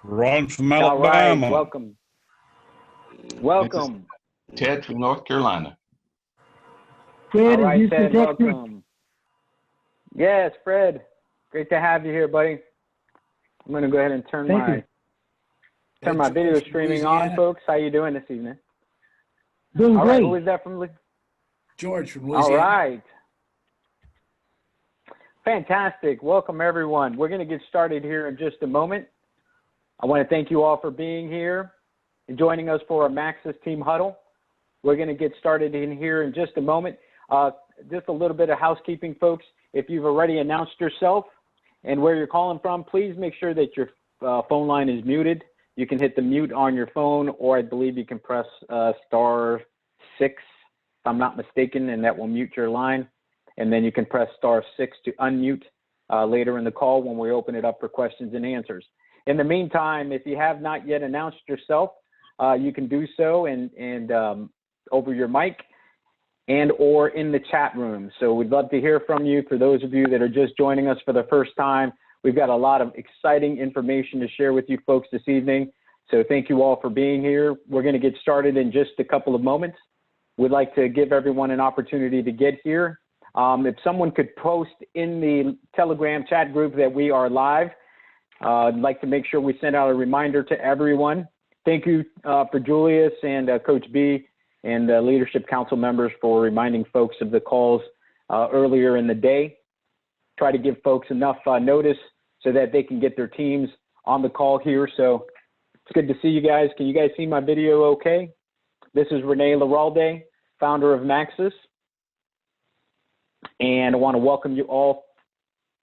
Ron from All right, Alabama. welcome. Welcome. Ted from North Carolina. Fred All in right, Houston, Ted, Texas. welcome. Yes, Fred. Great to have you here, buddy. I'm going to go ahead and turn Thank you. my video streaming on, folks. How you doing this evening? Doing All great. right, who is that from? George from All Louisiana. right. Fantastic. Welcome, everyone. We're going to get started here in just a moment. I want to thank you all for being here and joining us for our Maxis Team Huddle. We're going to get started in here in just a moment. Just a little bit of housekeeping, folks. If you've already announced yourself and where you're calling from, please make sure that your phone line is muted. You can hit the mute on your phone, or I believe you can press *6, if I'm not mistaken, and that will mute your line. And then you can press *6 to unmute later in the call when we open it up for questions and answers. In the meantime, if you have not yet announced yourself, you can do so and over your mic and or in the chat room. So we'd love to hear from you. For those of you that are just joining us for the first time, we've got a lot of exciting information to share with you folks this evening. So thank you all for being here. We're going to get started in just a couple of moments. We'd like to give everyone an opportunity to get here. If someone could post in the Telegram chat group that we are live, I'd like to make sure we send out a reminder to everyone. Thank you for Julius and Coach B and Leadership Council members for reminding folks of the calls earlier in the day. Try to give folks enough notice so that they can get their teams on the call here. So it's good to see you guys. Can you guys see my video okay? This is Renee Laralde, founder of Maxis. And I want to welcome you all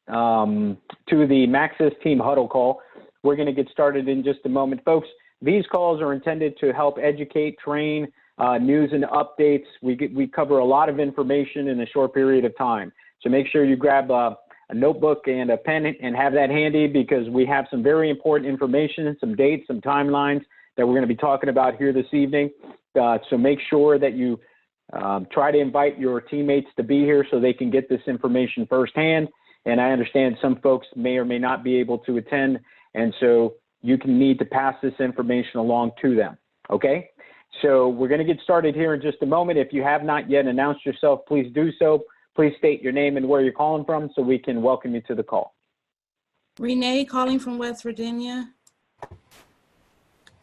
to the Maxis Team Huddle call. We're going to get started in just a moment. Folks, these calls are intended to help educate, train, news and updates. We cover a lot of information in a short period of time. So make sure you grab a notebook and a pen and have that handy, because we have some very important information, some dates, some timelines that we're going to be talking about here this evening. So make sure that you try to invite your teammates to be here so they can get this information firsthand. And I understand some folks may or may not be able to attend, and so you can need to pass this information along to them, okay? So we're going to get started here in just a moment. If you have not yet announced yourself, please do so. Please state your name and where you're calling from so we can welcome you to the call. Renee calling from West Virginia.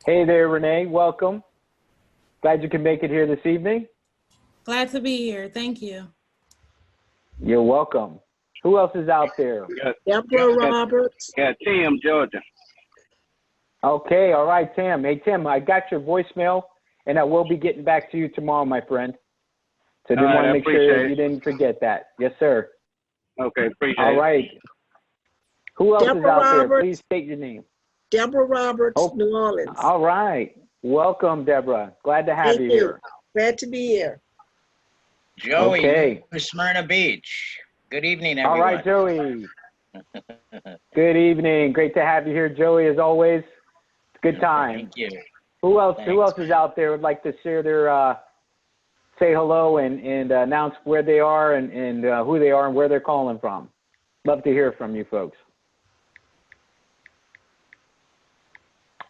Hey there, Renee. Welcome. Glad you can make it here this evening. Glad to be here. Thank you. You're welcome. Who else is out there? Deborah Roberts. Yeah, Tim, Georgia. Okay, all right, Tim. Hey, Tim, I got your voicemail, and I will be getting back to you tomorrow, my friend. So just want to make sure you didn't forget that. Yes, sir. Okay, appreciate it. All right. Who else is Deborah out there? Roberts. Please state your name. Deborah Roberts, Oh, New Orleans. All right. Welcome, Deborah. Glad to have Thank you you. here. Glad to be here. Joey, Okay. Smyrna Beach. Good evening, All everyone. right, Joey. Good evening. Great to have you here, Joey, as always. Good time. Thank you. Who else Thanks. is out there would like to share their say hello and announce where they are and who they are and where they're calling from? Love to hear from you folks.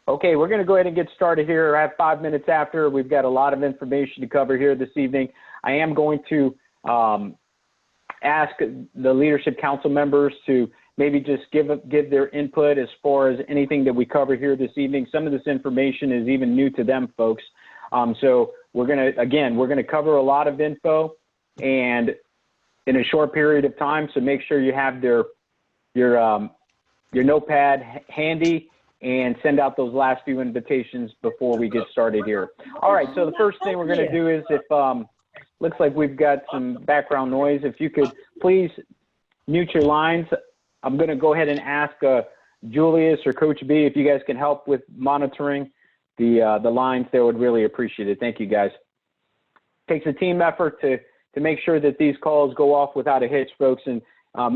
Okay, we're going to go ahead and get started here. I have 5 minutes after. We've got a lot of information to cover here this evening. I am going to ask the Leadership Council members to maybe just give their input as far as anything that we cover here this evening. Some of this information is even new to them, folks. So we're going to cover a lot of info and in a short period of time. So make sure you have your notepad handy and send out those last few invitations before we get started here. All right, so the first thing we're going to do is, if looks like we've got some background noise, if you could please mute your lines. I'm going to go ahead and ask Julius or Coach B if you guys can help with monitoring the lines. They would really appreciate it. Thank you, guys. Takes a team effort to make sure that these calls go off without a hitch, folks. And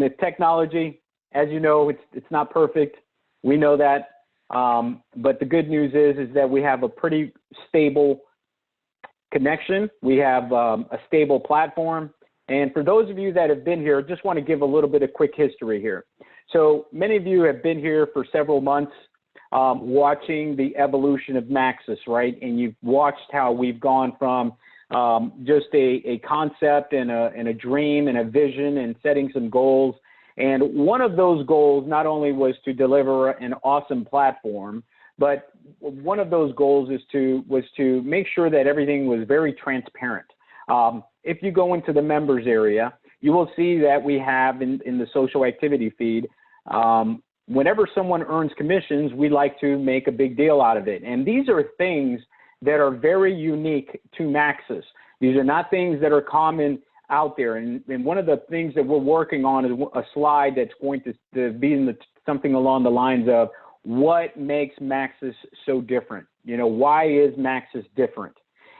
if technology, as you know, it's not perfect. We know that. But the good news is that we have a pretty stable connection. We have a stable platform. And for those of you that have been here, just want to give a little bit of quick history here. So many of you have been here for several months. watching the evolution of Maxis, right? And you've watched how we've gone from just a concept and a dream and a vision and setting some goals. And one of those goals not only was to deliver an awesome platform, but one of those goals was to make sure that everything was very transparent. If you go into the members area, you will see that we have in the social activity feed, whenever someone earns commissions, we like to make a big deal out of it. And these are things that are very unique to Maxis. These are not things that are common out there. And one of the things that we're working on is a slide that's going to be in something along the lines of what makes Maxis so different? You know, why is Maxis different?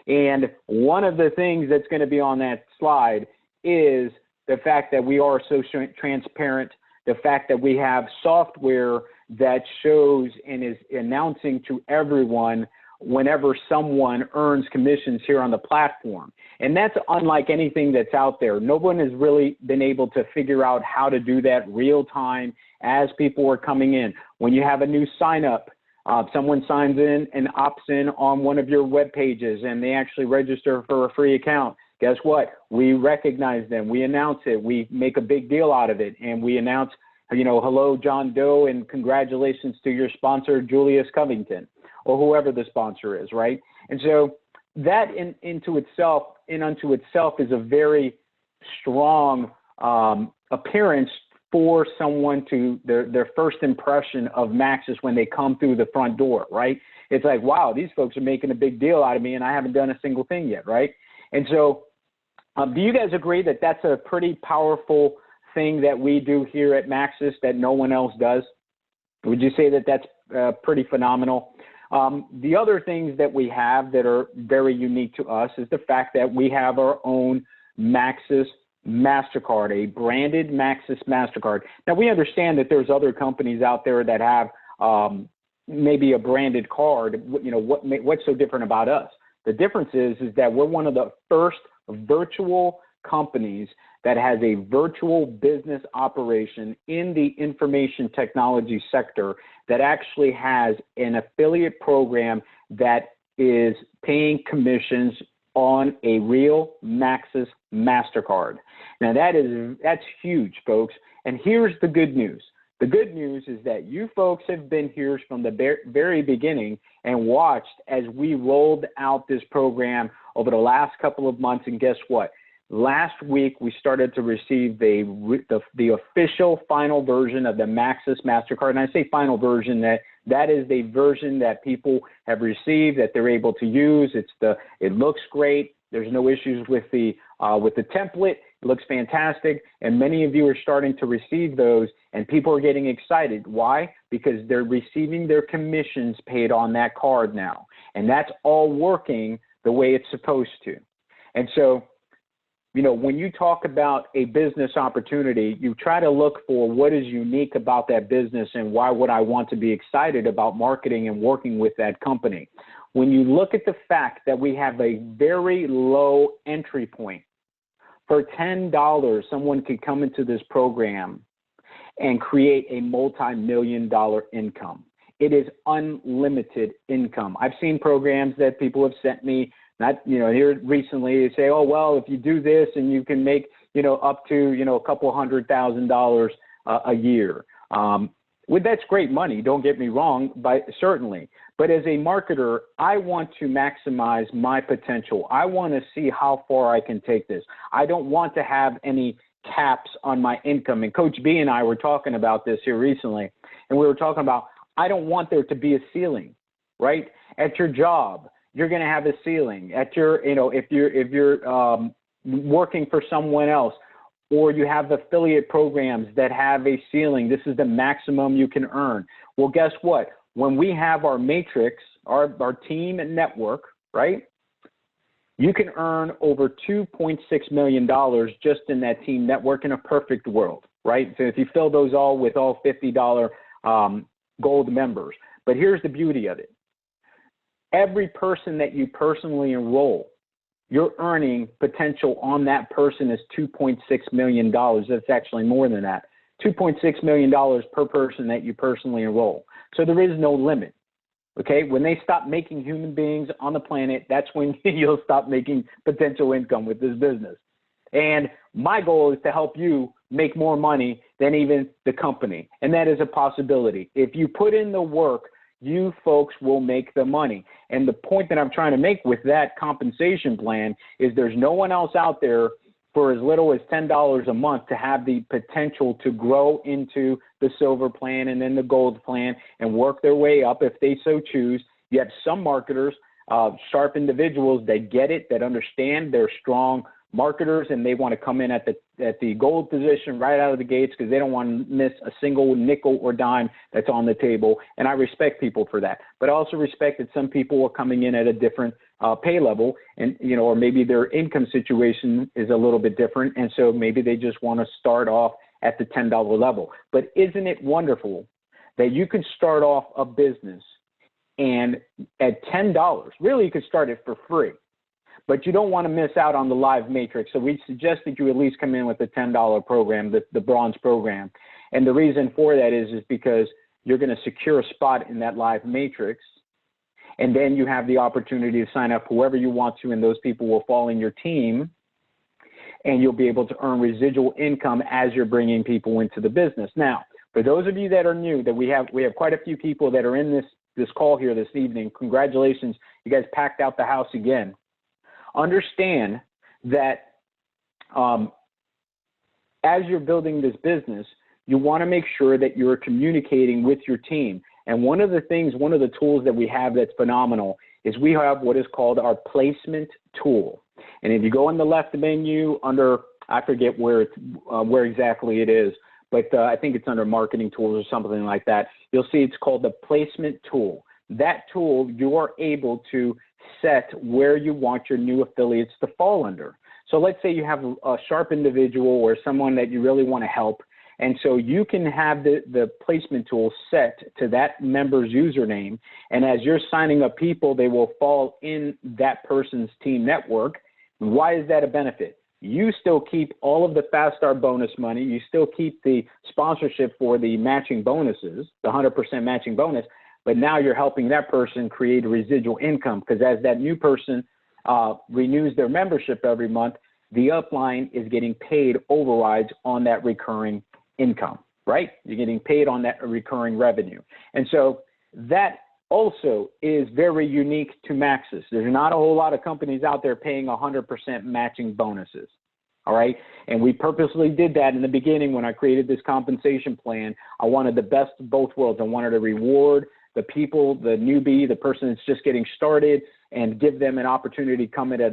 And one of the things that's going to be on that slide is the fact that we are so transparent, the fact that we have software that shows and is announcing to everyone whenever someone earns commissions here on the platform. And that's unlike anything that's out there. No one has really been able to figure out how to do that real time as people are coming in. When you have a new sign up, someone signs in and opts in on one of your web pages and they actually register for a free account. Guess what? We recognize them. We announce it. We make a big deal out of it. And we announce, you know, hello, John Doe, and congratulations to your sponsor, Julius Covington, or whoever the sponsor is, right? And so that in unto itself is a very strong appearance for someone to their first impression of Maxis when they come through the front door, right? It's like, wow, these folks are making a big deal out of me and I haven't done a single thing yet, right? And so do you guys agree that that's a pretty powerful thing that we do here at Maxis that no one else does? Would you say that that's pretty phenomenal? The other things that we have that are very unique to us is the fact that we have our own Maxis MasterCard, a branded Maxis MasterCard. Now, we understand that there's other companies out there that have maybe a branded card. You know, what's so different about us? The difference is that we're one of the first virtual companies that has a virtual business operation in the information technology sector that actually has an affiliate program that is paying commissions on a real Maxis MasterCard. Now that's huge, folks. And here's the good news. The good news is that you folks have been here from the very beginning and watched as we rolled out this program over the last couple of months. And guess what? Last week, we started to receive the official final version of the Maxis MasterCard. And I say final version, that is the version that people have received, that they're able to use. It looks great. There's no issues with the template. It looks fantastic. And many of you are starting to receive those, and people are getting excited. Why? Because they're receiving their commissions paid on that card now. And that's all working the way it's supposed to. And so, you know, when you talk about a business opportunity, you try to look for what is unique about that business and why would I want to be excited about marketing and working with that company. When you look at the fact that we have a very low entry point, for $10, someone could come into this program and create a multi-million-dollar income. It is unlimited income. I've seen programs that people have sent me, here recently, they say, oh, well, if you do this and you can make, up to, a couple $100,000 a year. Well, that's great money. Don't get me wrong, certainly. But as a marketer, I want to maximize my potential. I want to see how far I can take this. I don't want to have any caps on my income. And Coach B and I were talking about this here recently, and we were talking about, I don't want there to be a ceiling, right? At your job, you're going to have a ceiling. At your, if you're working for someone else, or you have affiliate programs that have a ceiling, this is the maximum you can earn. Well, guess what? When we have our matrix, our team and network, right? You can earn over $2.6 million just in that team network in a perfect world, right? So if you fill those all with all $50 gold members. But here's the beauty of it. Every person that you personally enroll, your earning potential on that person is $2.6 million. That's actually more than that. $2.6 million per person that you personally enroll. So there is no limit. Okay, when they stop making human beings on the planet, that's when you'll stop making potential income with this business. And my goal is to help you make more money than even the company. And that is a possibility. If you put in the work, you folks will make the money. And the point that I'm trying to make with that compensation plan is there's no one else out there for as little as $10 a month to have the potential to grow into the silver plan and then the gold plan and work their way up if they so choose. You have some marketers, sharp individuals that get it, that understand, they're strong marketers, and they want to come in at the gold position right out of the gates because they don't want to miss a single nickel or dime that's on the table. And I respect people for that. But I also respect that some people are coming in at a different pay level, and or maybe their income situation is a little bit different, and so maybe they just want to start off at the $10 level. But isn't it wonderful that you can start off a business and at $10, really you could start it for free, but you don't want to miss out on the live matrix. So we suggest that you at least come in with the $10 program, the bronze program. And the reason for that is because you're going to secure a spot in that live matrix. And then you have the opportunity to sign up whoever you want to, and those people will fall in your team, and you'll be able to earn residual income as you're bringing people into the business. Now, for those of you that are new, that we have quite a few people that are in this call here this evening. Congratulations, you guys packed out the house again. Understand that as you're building this business, you want to make sure that you're communicating with your team. And one of the tools that we have that's phenomenal is we have what is called our placement tool. And if you go in the left menu under, I forget where exactly it is, but I think it's under marketing tools or something like that. You'll see it's called the placement tool. That tool, you are able to set where you want your new affiliates to fall under. So let's say you have a sharp individual or someone that you really want to help. And so you can have the placement tool set to that member's username. And as you're signing up people, they will fall in that person's team network. Why is that a benefit? You still keep all of the Fast Start bonus money. You still keep the sponsorship for the matching bonuses, the 100% matching bonus. But now you're helping that person create a residual income, because as that new person renews their membership every month, the upline is getting paid overrides on that recurring income, right? You're getting paid on that recurring revenue. And so that also is very unique to Maxis. There's not a whole lot of companies out there paying 100% matching bonuses, all right? And we purposely did that in the beginning when I created this compensation plan. I wanted the best of both worlds. I wanted to reward the people, the newbie, the person that's just getting started, and give them an opportunity to come in at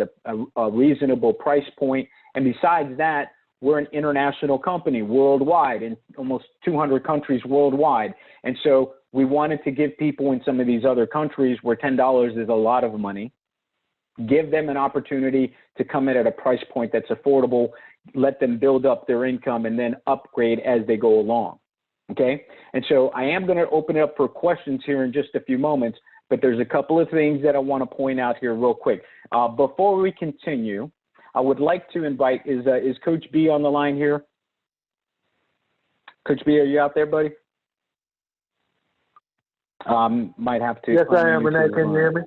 a reasonable price point. And besides that, we're an international company worldwide in almost 200 countries worldwide. And so we wanted to give people in some of these other countries where $10 is a lot of money, give them an opportunity to come in at a price point that's affordable, let them build up their income, and then upgrade as they go along. Okay? And so I am going to open it up for questions here in just a few moments, but there's a couple of things that I want to point out here real quick. Before we continue, I would like to invite, is Coach B on the line here? Coach B, are you out there, buddy? Might have to. Yes, I am, Renee. Can you hear me?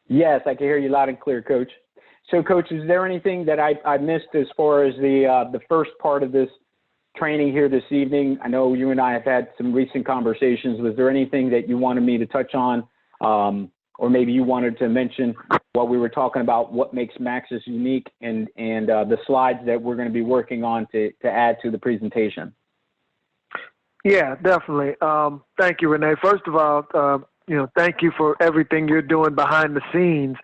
Yes, I can hear you loud and clear, Coach. So, Coach, is there anything that I missed as far as the first part of this training here this evening? I know you and I have had some recent conversations. Was there anything that you wanted me to touch on, or maybe you wanted to mention while we were talking about what makes Maxis unique and the slides that we're going to be working on to add to the presentation? Yeah, definitely. Thank you, Renee. First of all, thank you for everything you're doing behind the scenes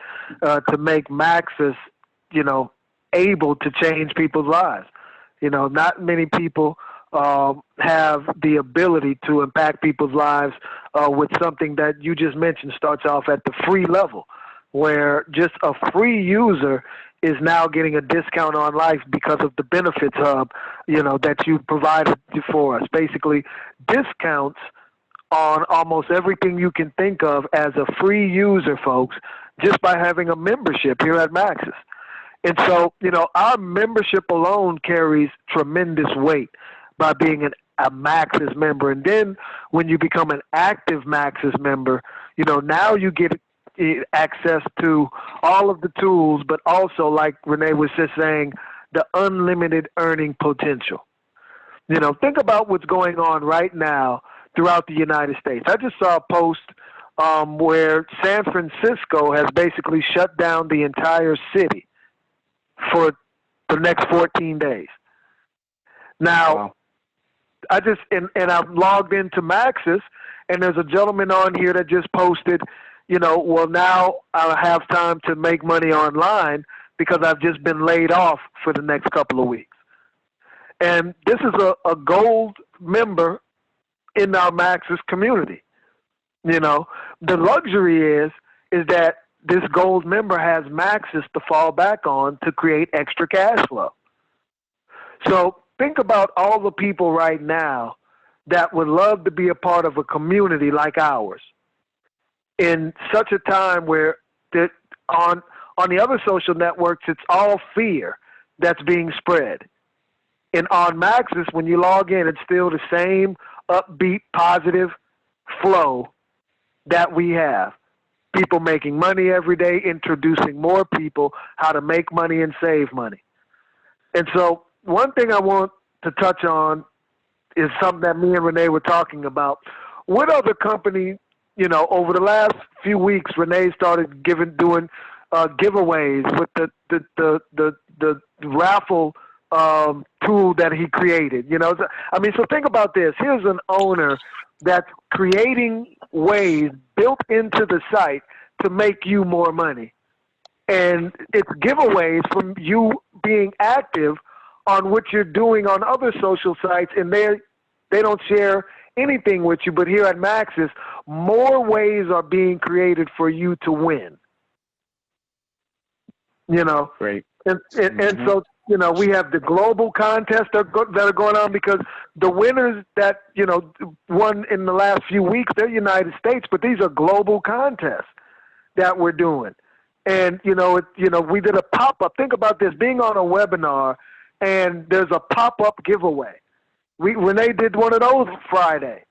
to make Maxis, able to change people's lives. Not many people have the ability to impact people's lives with something that you just mentioned starts off at the free level, where just a free user is now getting a discount on life because of the benefits hub, that you provided for us. Basically, discounts on almost everything you can think of as a free user, folks, just by having a membership here at Maxis. And so, our membership alone carries tremendous weight by being an a Maxis member. And then when you become an active Maxis member, now you get access to all of the tools, but also, like Renee was just saying, the unlimited earning potential. Think about what's going on right now throughout the United States. I just saw a post where San Francisco has basically shut down the entire city for the next 14 days. Now, Wow. I just, and I've logged into Maxis, and there's a gentleman on here that just posted, well, now I'll have time to make money online because I've just been laid off for the next couple of weeks. And this is a gold member in our Maxis community. The luxury is that this gold member has Maxis to fall back on to create extra cash flow. So think about all the people right now that would love to be a part of a community like ours in such a time where on the other social networks, it's all fear that's being spread. And on Maxis, when you log in, it's still the same upbeat, positive flow that we have. People making money every day, introducing more people how to make money and save money. And so one thing I want to touch on is something that me and Renee were talking about. What other company, over the last few weeks, Renee started doing giveaways with the raffle tool that he created. So think about this. Here's an owner that's creating ways built into the site to make you more money. And it's giveaways from you being active on what you're doing on other social sites, and they don't share anything with you. But here at Maxis, more ways are being created for you to win. Great. And so, we have the global contests that are going on because the winners that, won in the last few weeks, they're United States, but these are global contests that we're doing. And, we did a pop-up. Think about this, being on a webinar, and there's a pop-up giveaway. Renee did one of those Friday,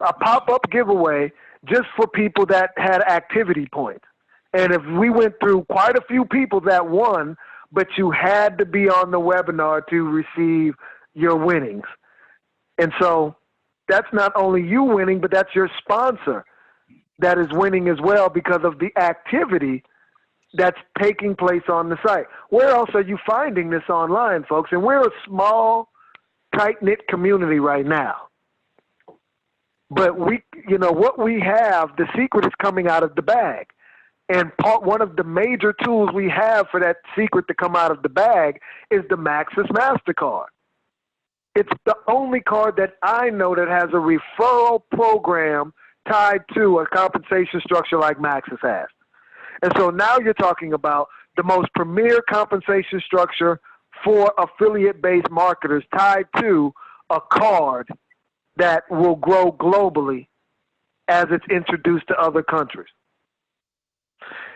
a pop-up giveaway just for people that had activity points. And if we went through quite a few people that won, but you had to be on the webinar to receive your winnings. And so that's not only you winning, but that's your sponsor that is winning as well because of the activity that's taking place on the site. Where else are you finding this online, folks? And we're a small, tight-knit community right now. But what we have, the secret is coming out of the bag. And one of the major tools we have for that secret to come out of the bag is the Maxis MasterCard. It's the only card that I know that has a referral program tied to a compensation structure like Maxis has. And so now you're talking about the most premier compensation structure for affiliate-based marketers tied to a card that will grow globally as it's introduced to other countries.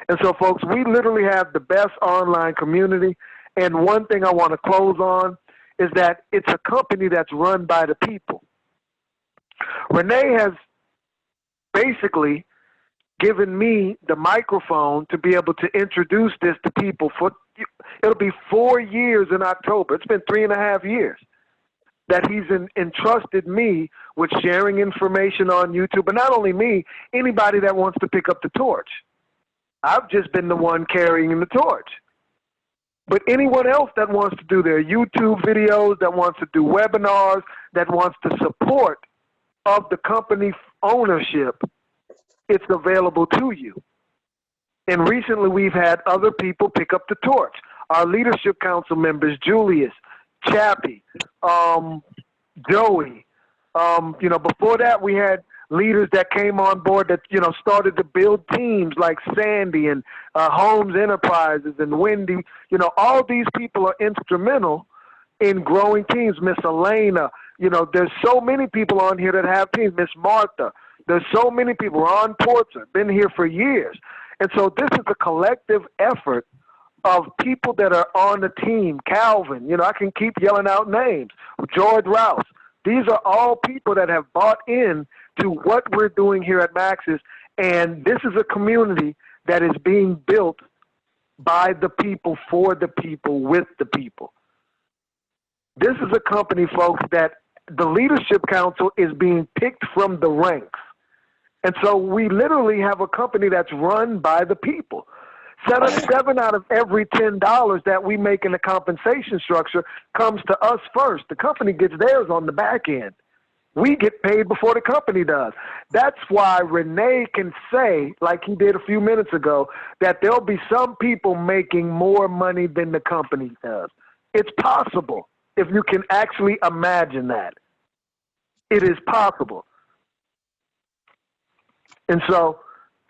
And so, folks, we literally have the best online community. And one thing I want to close on is that it's a company that's run by the people. Renee has basically given me the microphone to be able to introduce this to people. It'll be 4 years in October. It's been 3.5 years that he's entrusted me with sharing information on YouTube. But not only me, anybody that wants to pick up the torch. I've just been the one carrying the torch. But anyone else that wants to do their YouTube videos, that wants to do webinars, that wants to support of the company ownership, it's available to you. And recently we've had other people pick up the torch. Our leadership council members, Julius, Chappie, Joey. Before that we had leaders that came on board that, started to build teams like Sandy and Holmes Enterprises and Wendy. All these people are instrumental in growing teams. Miss Elena, there's so many people on here that have teams. Miss Martha, there's so many people. Ron Porter, been here for years. And so this is a collective effort of people that are on the team. Calvin, I can keep yelling out names. George Rouse. These are all people that have bought in to what we're doing here at Maxis, and this is a community that is being built by the people, for the people, with the people. This is a company, folks, that the Leadership Council is being picked from the ranks. And so we literally have a company that's run by the people. 7 out of every $10 that we make in the compensation structure comes to us first. The company gets theirs on the back end. We get paid before the company does. That's why Renee can say, like he did a few minutes ago, that there'll be some people making more money than the company does. It's possible if you can actually imagine that. It is possible. And so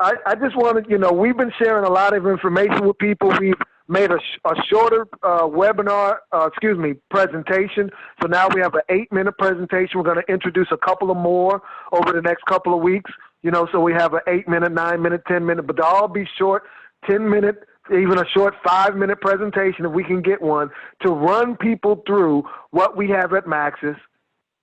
I just wanted, we've been sharing a lot of information with people. We've made a shorter presentation. So now we have an 8-minute presentation. We're going to introduce a couple of more over the next couple of weeks, so we have an 8-minute, 9-minute, 10-minute, but they'll all be short, 10-minute, even a short 5-minute presentation if we can get one to run people through what we have at Maxis,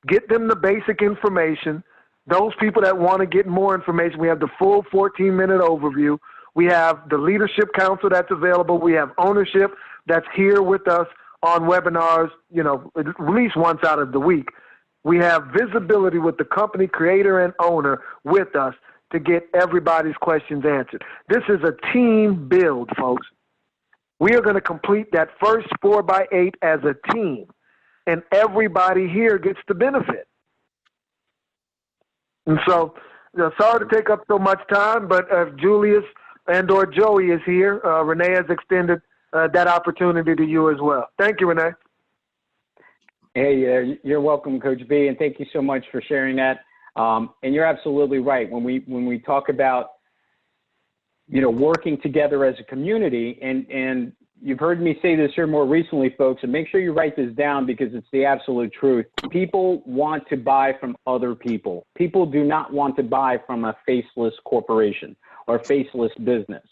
get them the basic information. Those people that want to get more information, we have the full 14-minute overview. We have the Leadership Council that's available. We have ownership that's here with us on webinars, at least once out of the week. We have visibility with the company creator and owner with us to get everybody's questions answered. This is a team build, folks. We are going to complete that first 4x8 as a team, and everybody here gets the benefit. And so, sorry to take up so much time, but if Julius and/or Joey is here, Renee has extended that opportunity to you as well. Thank you, Renee. Hey, you're welcome, Coach B, and thank you so much for sharing that. And you're absolutely right. When we talk about, working together as a community, and you've heard me say this here more recently, folks, and make sure you write this down because it's the absolute truth. People want to buy from other people. People do not want to buy from a faceless corporation or faceless business.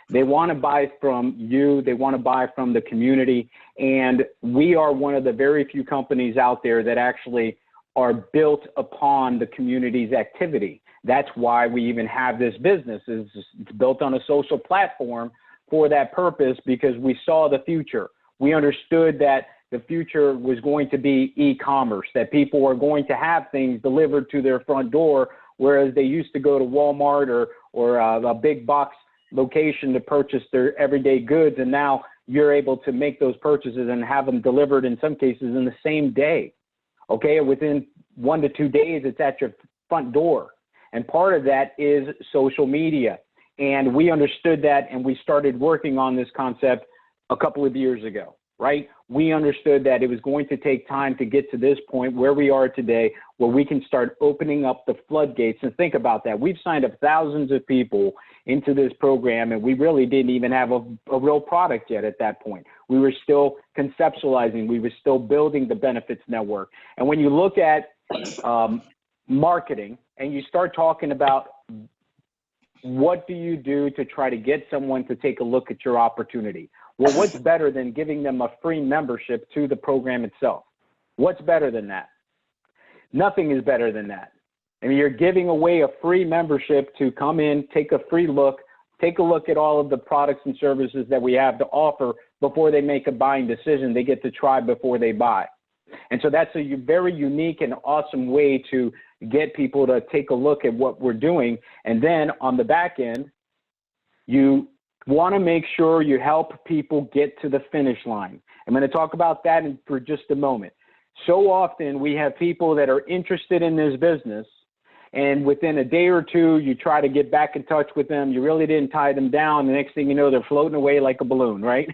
They want to buy from you. They want to buy from the community. And we are one of the very few companies out there that actually are built upon the community's activity. That's why we even have this business. It's built on a social platform for that purpose, because we saw the future. We understood that the future was going to be e-commerce, that people were going to have things delivered to their front door, whereas they used to go to Walmart or a big box location to purchase their everyday goods. And now you're able to make those purchases and have them delivered in some cases in the same day. Okay, within 1 to 2 days, it's at your front door. And part of that is social media. And we understood that, and we started working on this concept a couple of years ago, right? We understood that it was going to take time to get to this point where we are today, where we can start opening up the floodgates. And think about that. We've signed up thousands of people into this program, and we really didn't even have a real product yet at that point. We were still conceptualizing. We were still building the benefits network. And when you look at marketing and you start talking about what do you do to try to get someone to take a look at your opportunity? Well, what's better than giving them a free membership to the program itself? What's better than that? Nothing is better than that. I mean, you're giving away a free membership to come in, take a free look, take a look at all of the products and services that we have to offer before they make a buying decision. They get to try before they buy. And so that's a very unique and awesome way to get people to take a look at what we're doing. And then on the back end, you want to make sure you help people get to the finish line. I'm going to talk about that for just a moment. So often we have people that are interested in this business, and within a day or two, you try to get back in touch with them. You really didn't tie them down. The next thing you know, they're floating away like a balloon, right?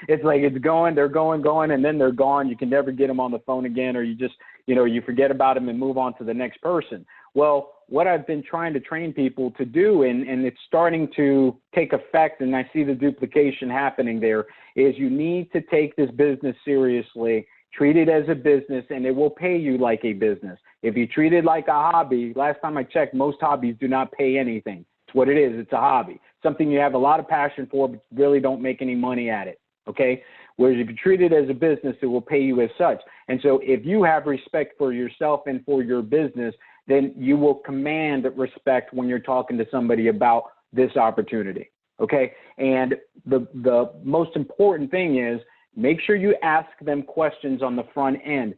It's like it's going, they're going, and then they're gone. You can never get them on the phone again, or you just, you forget about them and move on to the next person. Well, what I've been trying to train people to do, and it's starting to take effect, and I see the duplication happening there, is you need to take this business seriously, treat it as a business, and it will pay you like a business. If you treat it like a hobby, last time I checked, most hobbies do not pay anything. It's what it is. It's a hobby, something you have a lot of passion for, but really don't make any money at it. Okay. Whereas if you treat it as a business, it will pay you as such. And so if you have respect for yourself and for your business, then you will command respect when you're talking to somebody about this opportunity. Okay. And the most important thing is make sure you ask them questions on the front end.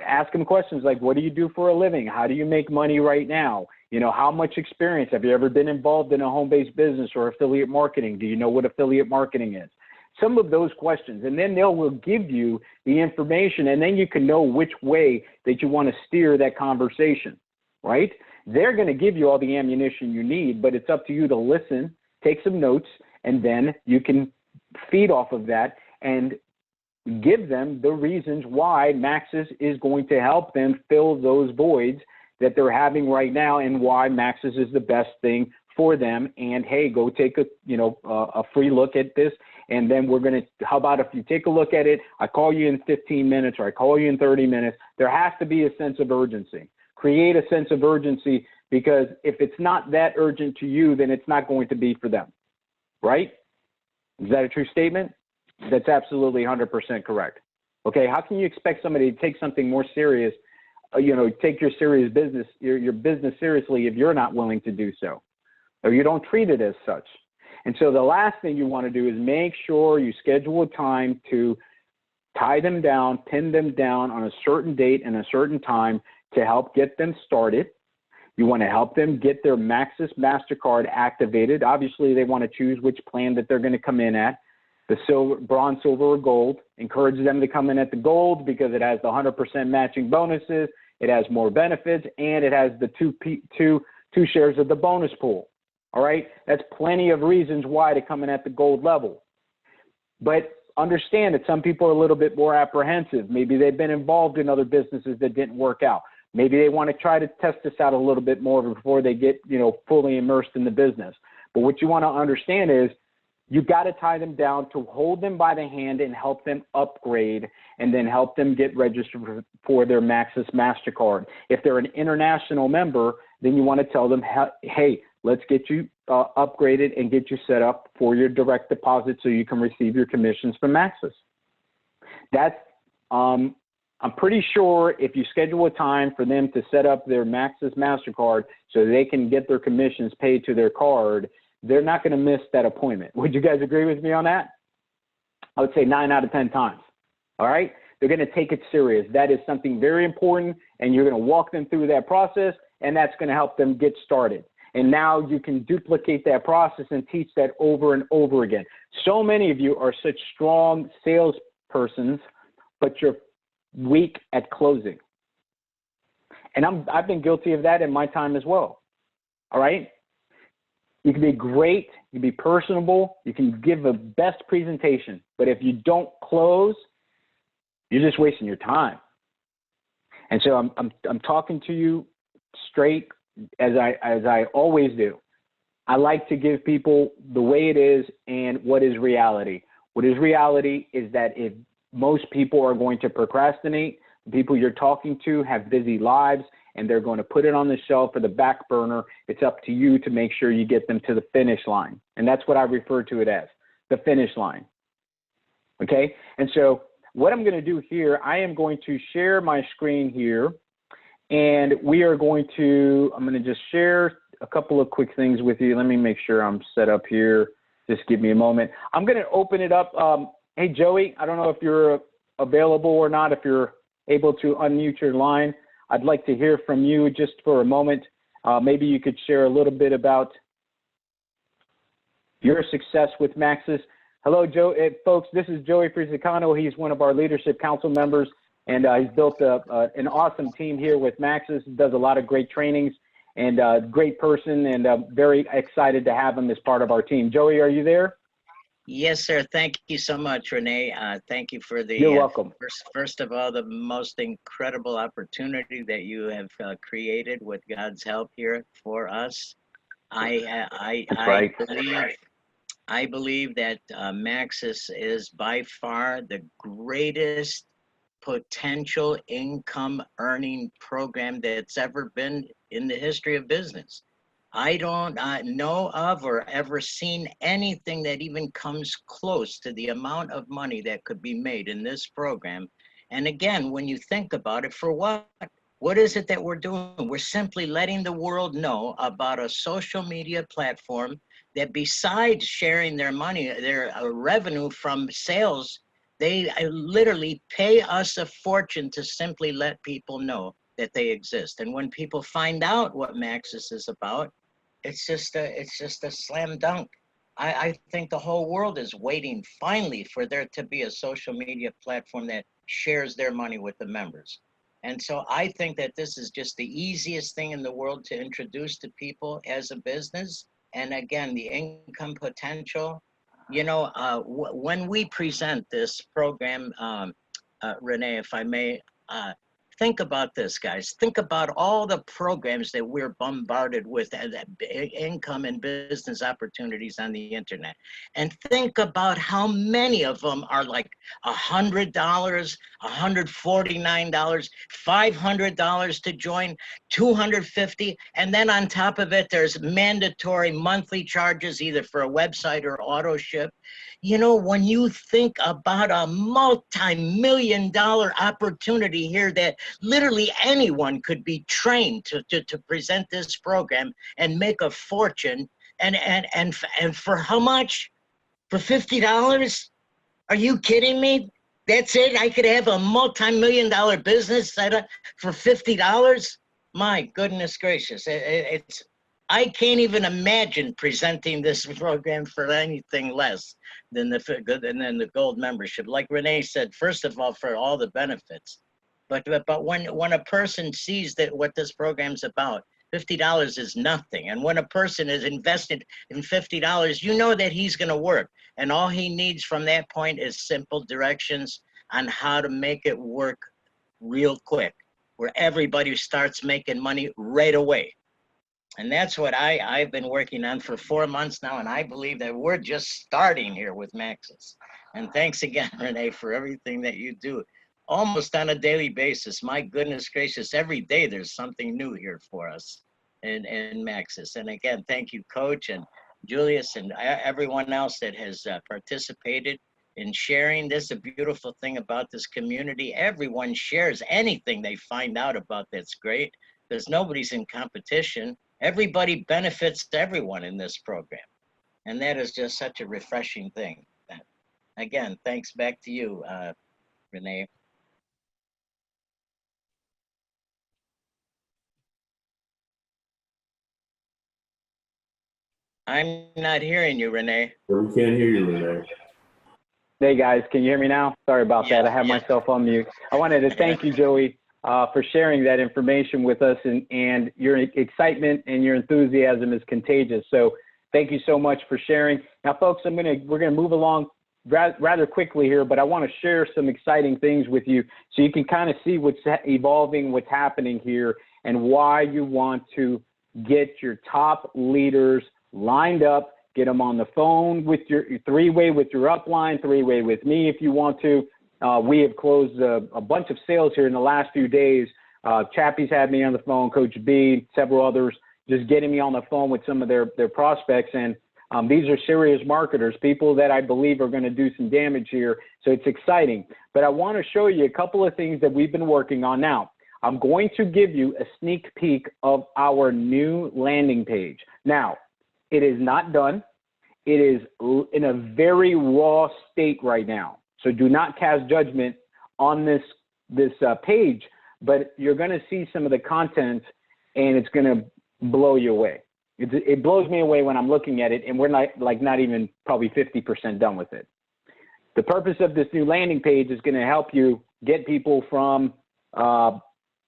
Ask them questions like, what do you do for a living? How do you make money right now? How much experience? Have you ever been involved in a home-based business or affiliate marketing? Do you know what affiliate marketing is? Some of those questions, and then they will give you the information, and then you can know which way that you want to steer that conversation, right? They're going to give you all the ammunition you need, but it's up to you to listen, take some notes, and then you can feed off of that and give them the reasons why Maxis is going to help them fill those voids that they're having right now, and why Maxis is the best thing for them. And hey, go take a free look at this. And then how about if you take a look at it, I call you in 15 minutes or I call you in 30 minutes. There has to be a sense of urgency. Create a sense of urgency, because if it's not that urgent to you, then it's not going to be for them, right? Is that a true statement? That's absolutely 100% correct. Okay, how can you expect somebody to take something more serious, take your serious business, your business seriously if you're not willing to do so, or you don't treat it as such? And so the last thing you want to do is make sure you schedule a time to tie them down, pin them down on a certain date and a certain time to help get them started. You want to help them get their Maxis MasterCard activated. Obviously, they want to choose which plan that they're going to come in at, the silver, bronze, silver, or gold. Encourage them to come in at the gold because it has the 100% matching bonuses, it has more benefits, and it has the two shares of the bonus pool. All right, that's plenty of reasons why to come in at the gold level. But understand that some people are a little bit more apprehensive. Maybe they've been involved in other businesses that didn't work out. Maybe they want to try to test this out a little bit more before they get, fully immersed in the business. But what you want to understand is you've got to tie them down to hold them by the hand and help them upgrade, and then help them get registered for their Maxis MasterCard. If they're an international member, then you want to tell them, hey, let's get you upgraded and get you set up for your direct deposit so you can receive your commissions from Maxis. That's, I'm pretty sure if you schedule a time for them to set up their Maxis MasterCard so they can get their commissions paid to their card, they're not going to miss that appointment. Would you guys agree with me on that? I would say 9 out of 10 times. All right? They're going to take it serious. That is something very important, and you're going to walk them through that process, and that's going to help them get started. And now you can duplicate that process and teach that over and over again. So many of you are such strong salespersons, but you're weak at closing. And I've been guilty of that in my time as well. All right? You can be great, you can be personable, you can give the best presentation, but if you don't close, you're just wasting your time. And so I'm talking to you straight, as I always do. I like to give people the way it is and what is reality. What is reality is that if most people are going to procrastinate, the people you're talking to have busy lives, and they're going to put it on the shelf or the back burner. It's up to you to make sure you get them to the finish line. And that's what I refer to it as, the finish line. Okay? And so what I'm going to do here, I am going to share my screen here, and we are going to, I'm going to just share a couple of quick things with you. Let me make sure I'm set up here. Just give me a moment. I'm going to open it up. Hey, Joey, I don't know if you're available or not, if you're able to unmute your line. I'd like to hear from you just for a moment. Maybe you could share a little bit about your success with Maxis. Hello, Joe, folks. This is Joey Frisicano. He's one of our Leadership Council members, and he's built an awesome team here with Maxis. He does a lot of great trainings, and great person, and very excited to have him as part of our team. Joey, are you there? Yes, sir. Thank you so much, Renee. Thank you for the. You're welcome. First of all, the most incredible opportunity that you have created with God's help here for us. I believe that Maxis is by far the greatest potential income earning program that's ever been in the history of business. I don't know of or ever seen anything that even comes close to the amount of money that could be made in this program. And again, when you think about it, for what? What is it that we're doing? We're simply letting the world know about a social media platform that besides sharing their money, their revenue from sales, they literally pay us a fortune to simply let people know that they exist. And when people find out what Maxis is about, it's just a slam dunk. I think the whole world is waiting finally for there to be a social media platform that shares their money with the members. And so I think that this is just the easiest thing in the world to introduce to people as a business. And again, the income potential, you know, when we present this program, Renee, if I may, think about this, guys. Think about all the programs that we're bombarded with and income and business opportunities on the internet. And think about how many of them are like $100, $149, $500 to join, $250. And then on top of it, there's mandatory monthly charges, either for a website or auto ship. You know, when you think about a multi-million-dollar opportunity here that literally anyone could be trained to present this program and make a fortune, and for how much? For $50? Are you kidding me? That's it? I could have a multi-million-dollar business set up for $50? My goodness gracious. I can't even imagine presenting this program for anything less than the gold membership. Like Renee said, first of all, for all the benefits. But when a person sees that what this program's about, $50 is nothing. And when a person is invested in $50, you know that he's going to work. And all he needs from that point is simple directions on how to make it work real quick, where everybody starts making money right away. And that's what I've been working on for 4 months now, and I believe that we're just starting here with Maxis. And thanks again, Renee, for everything that you do, almost on a daily basis. My goodness gracious, every day there's something new here for us in Maxis. And again, thank you, Coach and Julius and everyone else that has participated in sharing. This is a beautiful thing about this community. Everyone shares anything they find out about that's great, because nobody's in competition. Everybody benefits everyone in this program. And that is just such a refreshing thing. Again, thanks back to you, Renee. I'm not hearing you, Renee. We can't hear you, Renee. Hey guys, can you hear me now? Sorry about that. I have Yes. myself on mute. I wanted to thank you, Joey, for sharing that information with us, and your excitement and your enthusiasm is contagious. So thank you so much for sharing. Now, folks, we're gonna move along rather quickly here, but I want to share some exciting things with you so you can kind of see what's evolving, what's happening here, and why you want to get your top leaders lined up. Get them on the phone with your three-way with your upline, three-way with me if you want to. We have closed a bunch of sales here in the last few days. Chappie's had me on the phone, Coach B, several others, just getting me on the phone with some of their prospects. And these are serious marketers, people that I believe are going to do some damage here. So it's exciting. But I want to show you a couple of things that we've been working on now. I'm going to give you a sneak peek of our new landing page. Now, it is not done. It is in a very raw state right now. So do not cast judgment on this page, but you're going to see some of the content and it's going to blow you away. It blows me away when I'm looking at it, and we're not even probably 50% done with it. The purpose of this new landing page is going to help you get people from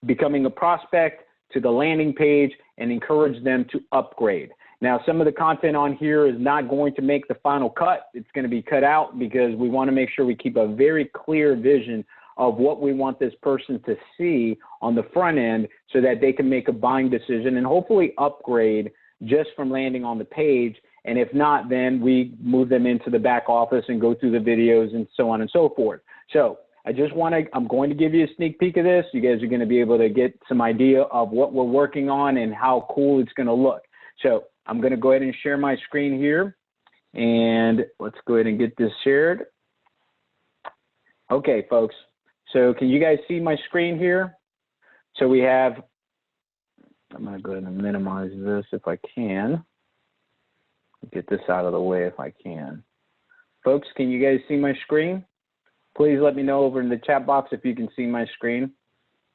becoming a prospect to the landing page and encourage them to upgrade. Now, some of the content on here is not going to make the final cut. It's going to be cut out because we want to make sure we keep a very clear vision of what we want this person to see on the front end so that they can make a buying decision and hopefully upgrade just from landing on the page. And if not, then we move them into the back office and go through the videos and so on and so forth. So I'm going to give you a sneak peek of this. You guys are going to be able to get some idea of what we're working on and how cool it's going to look. So I'm going to go ahead and share my screen here. And let's go ahead and get this shared. Okay, folks. So can you guys see my screen here? So we have, I'm going to go ahead and minimize this if I can. Get this out of the way if I can. Folks, can you guys see my screen? Please let me know over in the chat box if you can see my screen.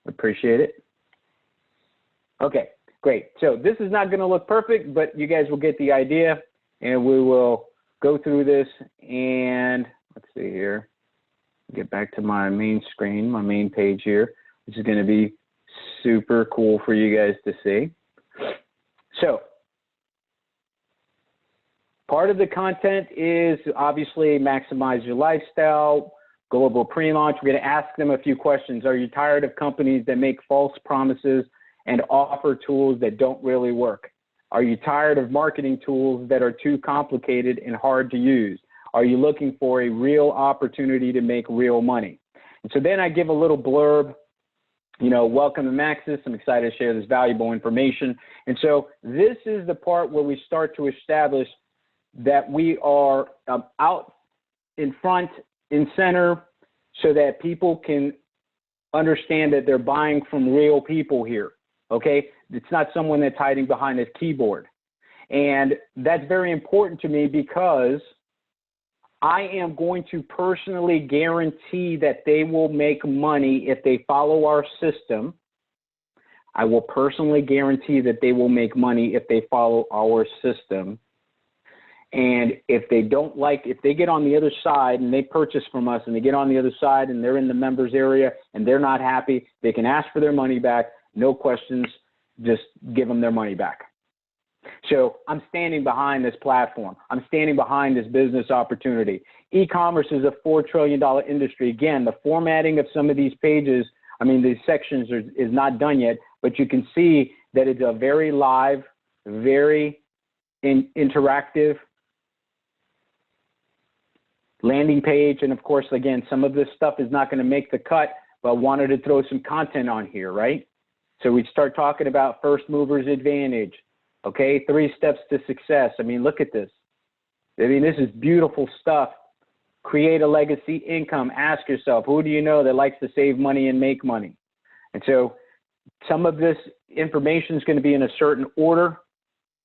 Appreciate it. Okay, great. So this is not going to look perfect, but you guys will get the idea, and we will go through this. And let's see here. Get back to my main screen, my main page here. This is going to be super cool for you guys to see. So part of the content is obviously maximize your lifestyle, global pre-launch. We're going to ask them a few questions. Are you tired of companies that make false promises and offer tools that don't really work? Are you tired of marketing tools that are too complicated and hard to use? Are you looking for a real opportunity to make real money? And so then I give a little blurb, you know, welcome to Maxis. I'm excited to share this valuable information. And so this is the part where we start to establish that we are out in front, in center, so that people can understand that they're buying from real people here, okay? It's not someone that's hiding behind a keyboard. And that's very important to me because I am going to personally guarantee that they will make money if they follow our system. I will personally guarantee that they will make money if they follow our system. And if they don't like, if they get on the other side and they purchase from us and they get on the other side and they're in the members area and they're not happy, they can ask for their money back, no questions, just give them their money back. So I'm standing behind this platform. I'm standing behind this business opportunity. E-commerce is a $4 trillion industry. Again, the formatting of some of these pages, I mean, these sections is not done yet, but you can see that it's a very live, very interactive landing page. And of course, again, some of this stuff is not going to make the cut, but I wanted to throw some content on here, right? So we start talking about first movers advantage. Okay, 3 steps to success. I mean, look at this. I mean, this is beautiful stuff. Create a legacy income. Ask yourself, who do you know that likes to save money and make money? And so some of this information is going to be in a certain order.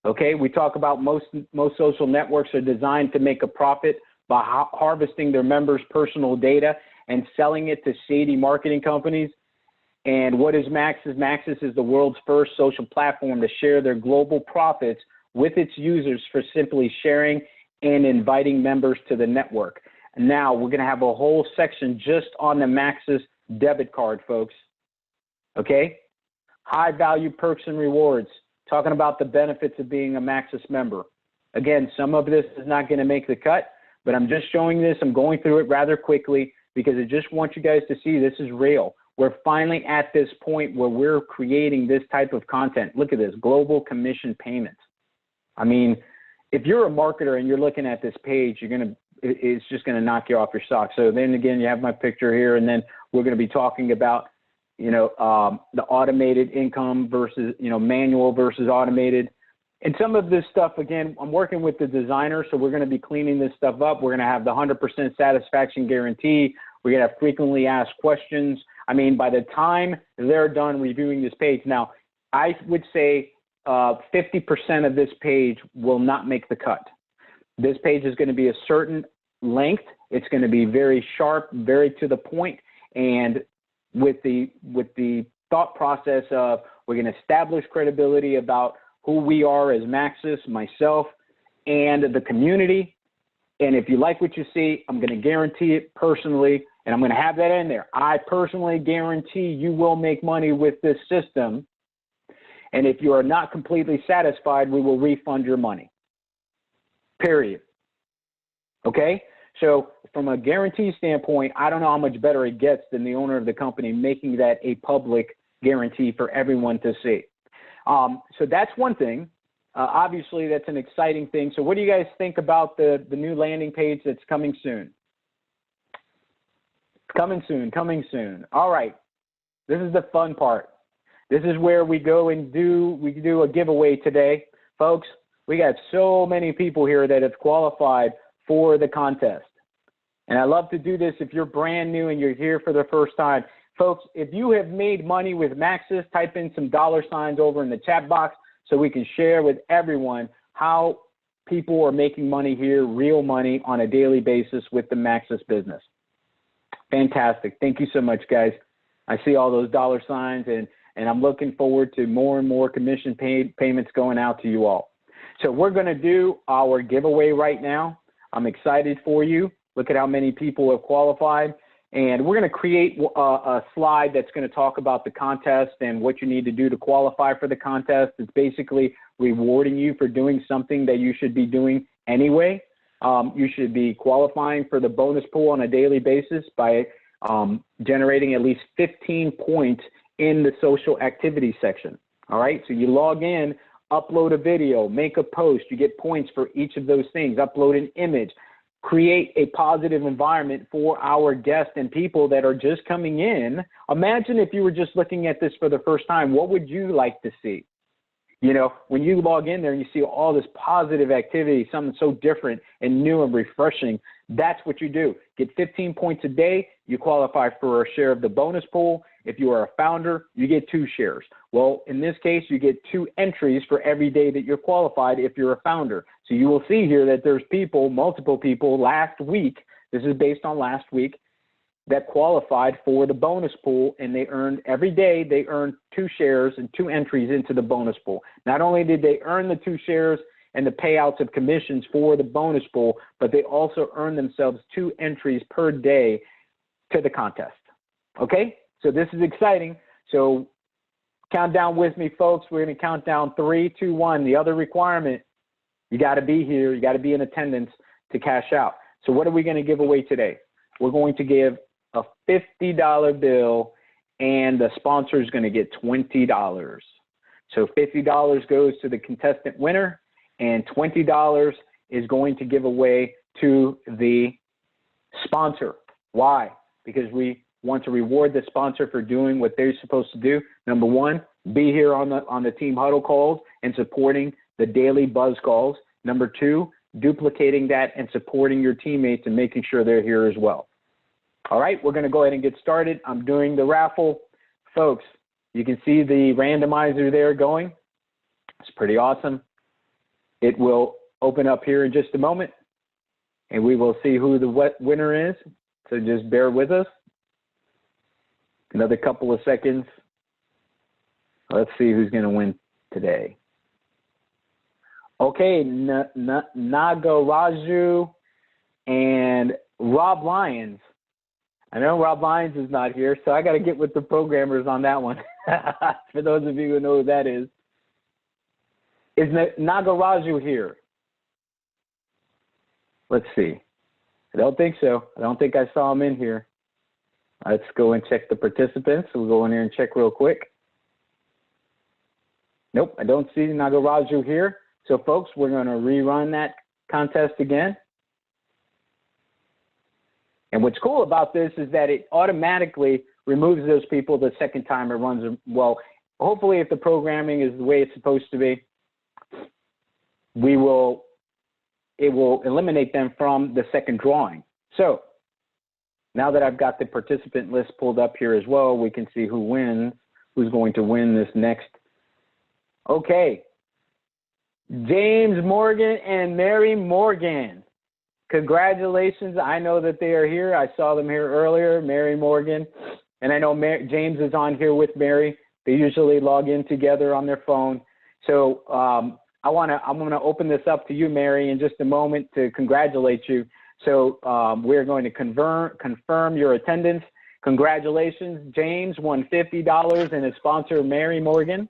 Okay, we talk about most social networks are designed to make a profit by harvesting their members' personal data and selling it to shady marketing companies. And what is Maxis? Maxis is the world's first social platform to share their global profits with its users for simply sharing and inviting members to the network. And now we're going to have a whole section just on the Maxis debit card, folks. Okay? High value perks and rewards, talking about the benefits of being a Maxis member. Again, some of this is not going to make the cut, but I'm just showing this. I'm going through it rather quickly because I just want you guys to see this is real. We're finally at this point where we're creating this type of content. Look at this, global commission payments. I mean, if you're a marketer and you're looking at this page, it's just going to knock you off your socks. So then again, you have my picture here, and then we're going to be talking about, you know, the automated income versus, you know, manual versus automated. And some of this stuff, again, I'm working with the designer, so we're going to be cleaning this stuff up. We're going to have the 100% satisfaction guarantee. We're going to have frequently asked questions. I mean, by the time they're done reviewing this page, now, I would say 50% of this page will not make the cut. This page is going to be a certain length. It's going to be very sharp, very to the point, and with the thought process of we're going to establish credibility about who we are as Maxis, myself, and the community. And if you like what you see, I'm going to guarantee it personally, and I'm going to have that in there. I personally guarantee you will make money with this system. And if you are not completely satisfied, we will refund your money. Period. Okay? So from a guarantee standpoint, I don't know how much better it gets than the owner of the company making that a public guarantee for everyone to see. So that's one thing. Obviously, that's an exciting thing. So what do you guys think about the new landing page that's coming soon? Coming soon, coming soon. All right. This is the fun part. This is where we go and do a giveaway today. Folks, we got so many people here that have qualified for the contest. And I love to do this if you're brand new and you're here for the first time. Folks, if you have made money with Maxis, type in some $ over in the chat box so we can share with everyone how people are making money here, real money on a daily basis with the Maxis business. Fantastic. Thank you so much, guys. I see all those $ and I'm looking forward to more and more commission payments going out to you all. So we're going to do our giveaway right now. I'm excited for you. Look at how many people have qualified. And we're going to create a slide that's going to talk about the contest and what you need to do to qualify for the contest. It's basically rewarding you for doing something that you should be doing anyway. You should be qualifying for the bonus pool on a daily basis by generating at least 15 points in the social activity section. All right, so you log in, upload a video, make a post, you get points for each of those things, upload an image, create a positive environment for our guests and people that are just coming in. Imagine if you were just looking at this for the first time, what would you like to see? You know, when you log in there and you see all this positive activity, something so different and new and refreshing, that's what you do. Get 15 points a day, you qualify for a share of the bonus pool. If you are a founder, you get 2 shares. Well, in this case, you get 2 entries for every day that you're qualified if you're a founder. So you will see here that there's people, multiple people last week, this is based on last week, that qualified for the bonus pool, and they earned every day, they earned 2 shares and 2 entries into the bonus pool. Not only did they earn the 2 shares and the payouts of commissions for the bonus pool, but they also earned themselves 2 entries per day to the contest. Okay, so this is exciting. So count down with me, folks. We're going to count down 3, 2, 1. The other requirement, you got to be here. You got to be in attendance to cash out. So what are we going to give away today? We're going to give a $50 bill, and the sponsor is going to get $20. So $50 goes to the contestant winner, and $20 is going to give away to the sponsor. Why? Because we want to reward the sponsor for doing what they're supposed to do. Number one, be here on the team huddle calls and supporting the daily buzz calls. Number two, duplicating that and supporting your teammates and making sure they're here as well. All right, we're going to go ahead and get started. I'm doing the raffle. Folks, you can see the randomizer there going. It's pretty awesome. It will open up here in just a moment, and we will see who the winner is. So just bear with us. Another couple of seconds. Let's see who's going to win today. Okay, Nagaraju and Rob Lyons. I know Rob Lyons is not here, so I got to get with the programmers on that one. For those of you who know who that is Nagaraju here? Let's see. I don't think so. I don't think I saw him in here. Let's go and check the participants. We'll go in here and check real quick. Nope, I don't see Nagaraju here. So, folks, we're going to rerun that contest again. And what's cool about this is that it automatically removes those people the second time it runs. Well, hopefully, if the programming is the way it's supposed to be, it will eliminate them from the second drawing. So now that I've got the participant list pulled up here as well, we can see who wins, who's going to win this next. Okay. James Morgan and Mary Morgan. Congratulations. I know that they are here. I saw them here earlier, Mary Morgan. And I know James is on here with Mary. They usually log in together on their phone. So I'm going to open this up to you, Mary, in just a moment to congratulate you. So we're going to confirm your attendance. Congratulations. James won $50 and his sponsor, Mary Morgan,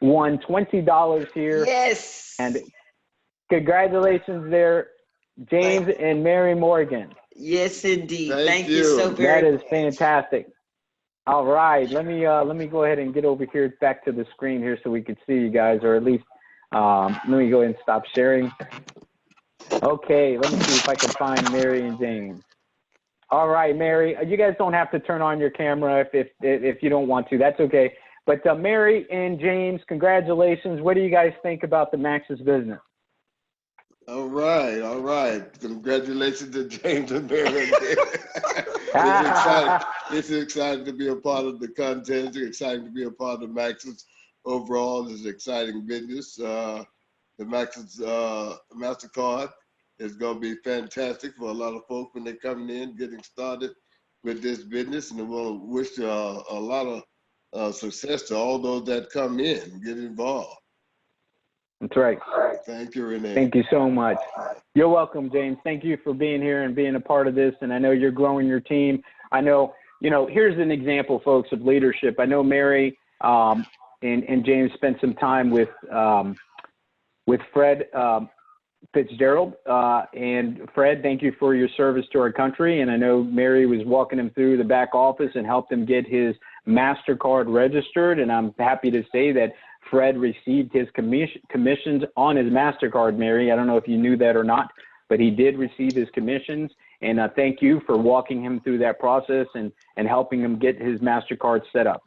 won $20 here. Yes. And congratulations there, James and Mary Morgan. Yes, indeed. Thank you so very That is much. fantastic. All right, let me go ahead and get over here back to the screen here so we can see you guys, or at least let me go ahead and stop sharing. Okay, let me see if I can find Mary and James. All right, Mary, you guys don't have to turn on your camera if you don't want to. That's okay. But Mary and James, congratulations. What do you guys think about the Max's business? All right. Congratulations to James and Mary. It's exciting to be a part of the contest. It's exciting to be a part of Max's overall. It's an exciting business. The Max's MasterCard is going to be fantastic for a lot of folks when they're coming in, getting started with this business. And I want to wish a lot of success to all those that come in and get involved. That's right. Thank you, Renee. Thank you so much. You're welcome, James. Thank you for being here and being a part of this. And I know you're growing your team. I know, here's an example, folks, of leadership. I know Mary and James spent some time with Fred Fitzgerald. And Fred, thank you for your service to our country. And I know Mary was walking him through the back office and helped him get his MasterCard registered. And I'm happy to say that Fred received his commissions on his MasterCard, Mary. I don't know if you knew that or not, but he did receive his commissions. And thank you for walking him through that process and helping him get his MasterCard set up.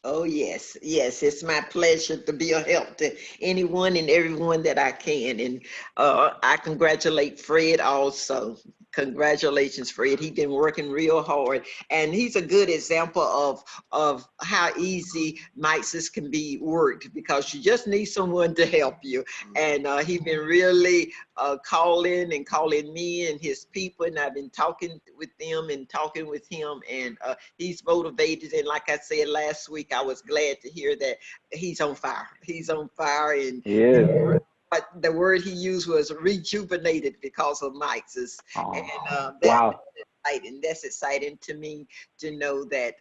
Oh, yes. It's my pleasure to be a help to anyone and everyone that I can. And I congratulate Fred also. Congratulations, Fred. He's been working real hard, and he's a good example of how easy Max's can be worked, because you just need someone to help you. And he's been really calling me and his people, and I've been talking with them and talking with him, and he's motivated. And like I said last week, I was glad to hear that he's on fire. He's on fire, and Yeah. But the word he used was rejuvenated because of Max's. Oh, And wow. That's exciting to me to know that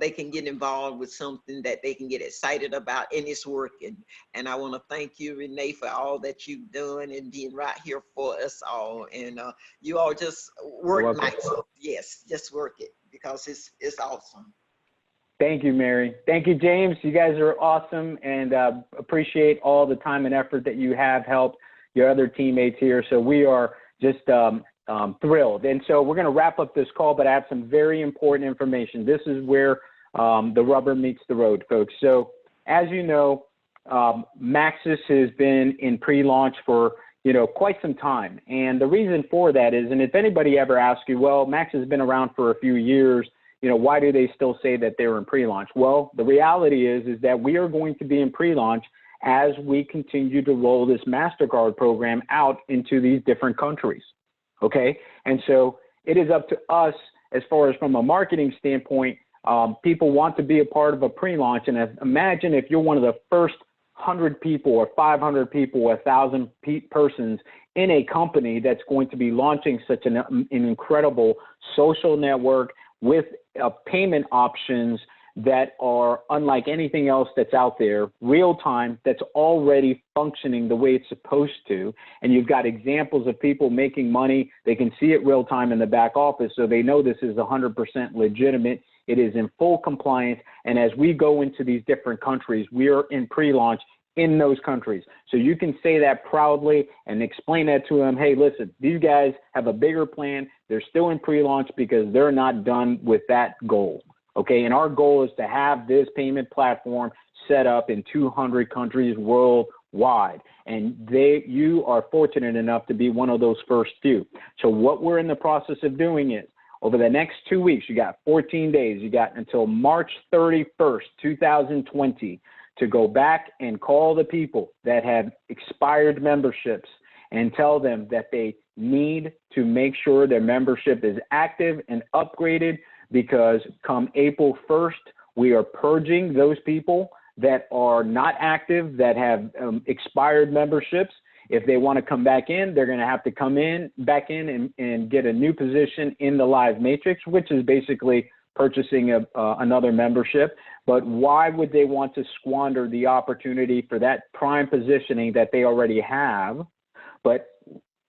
they can get involved with something that they can get excited about, and it's working. And I want to thank you, Renee, for all that you've done and being right here for us all. And you all just work, Max. Yes, just work it, because it's awesome. Thank you, Mary. Thank you, James. You guys are awesome, and appreciate all the time and effort that you have helped your other teammates here. So we are just thrilled. And so we're going to wrap up this call, but I have some very important information. This is where the rubber meets the road, folks. So as you know, Maxis has been in pre-launch for quite some time. And the reason for that is, and if anybody ever asks you, well, Maxis has been around for a few years, why do they still say that they're in pre-launch? Well, the reality is that we are going to be in pre-launch as we continue to roll this MasterCard program out into these different countries, okay? And so it is up to us, as far as from a marketing standpoint, people want to be a part of a pre-launch. And imagine if you're one of the first 100 people or 500 people or 1,000 persons in a company that's going to be launching such an incredible social network with payment options that are unlike anything else that's out there, real time, that's already functioning the way it's supposed to. And you've got examples of people making money. They can see it real time in the back office, so they know this is 100% legitimate. It is in full compliance. And as we go into these different countries, we are in pre-launch in those countries. So you can say that proudly and explain that to them. Hey, listen, these guys have a bigger plan. They're still in pre-launch because they're not done with that goal. Okay, and our goal is to have this payment platform set up in 200 countries worldwide. And you are fortunate enough to be one of those first few. So what we're in the process of doing is, over the next 2 weeks, you got 14 days, you got until March 31st, 2020, to go back and call the people that have expired memberships and tell them that they need to make sure their membership is active and upgraded, because come April 1st, we are purging those people that are not active, that have expired memberships. If they want to come back in, they're going to have to come back in and get a new position in the live matrix, which is basically purchasing another membership. But why would they want to squander the opportunity for that prime positioning that they already have? But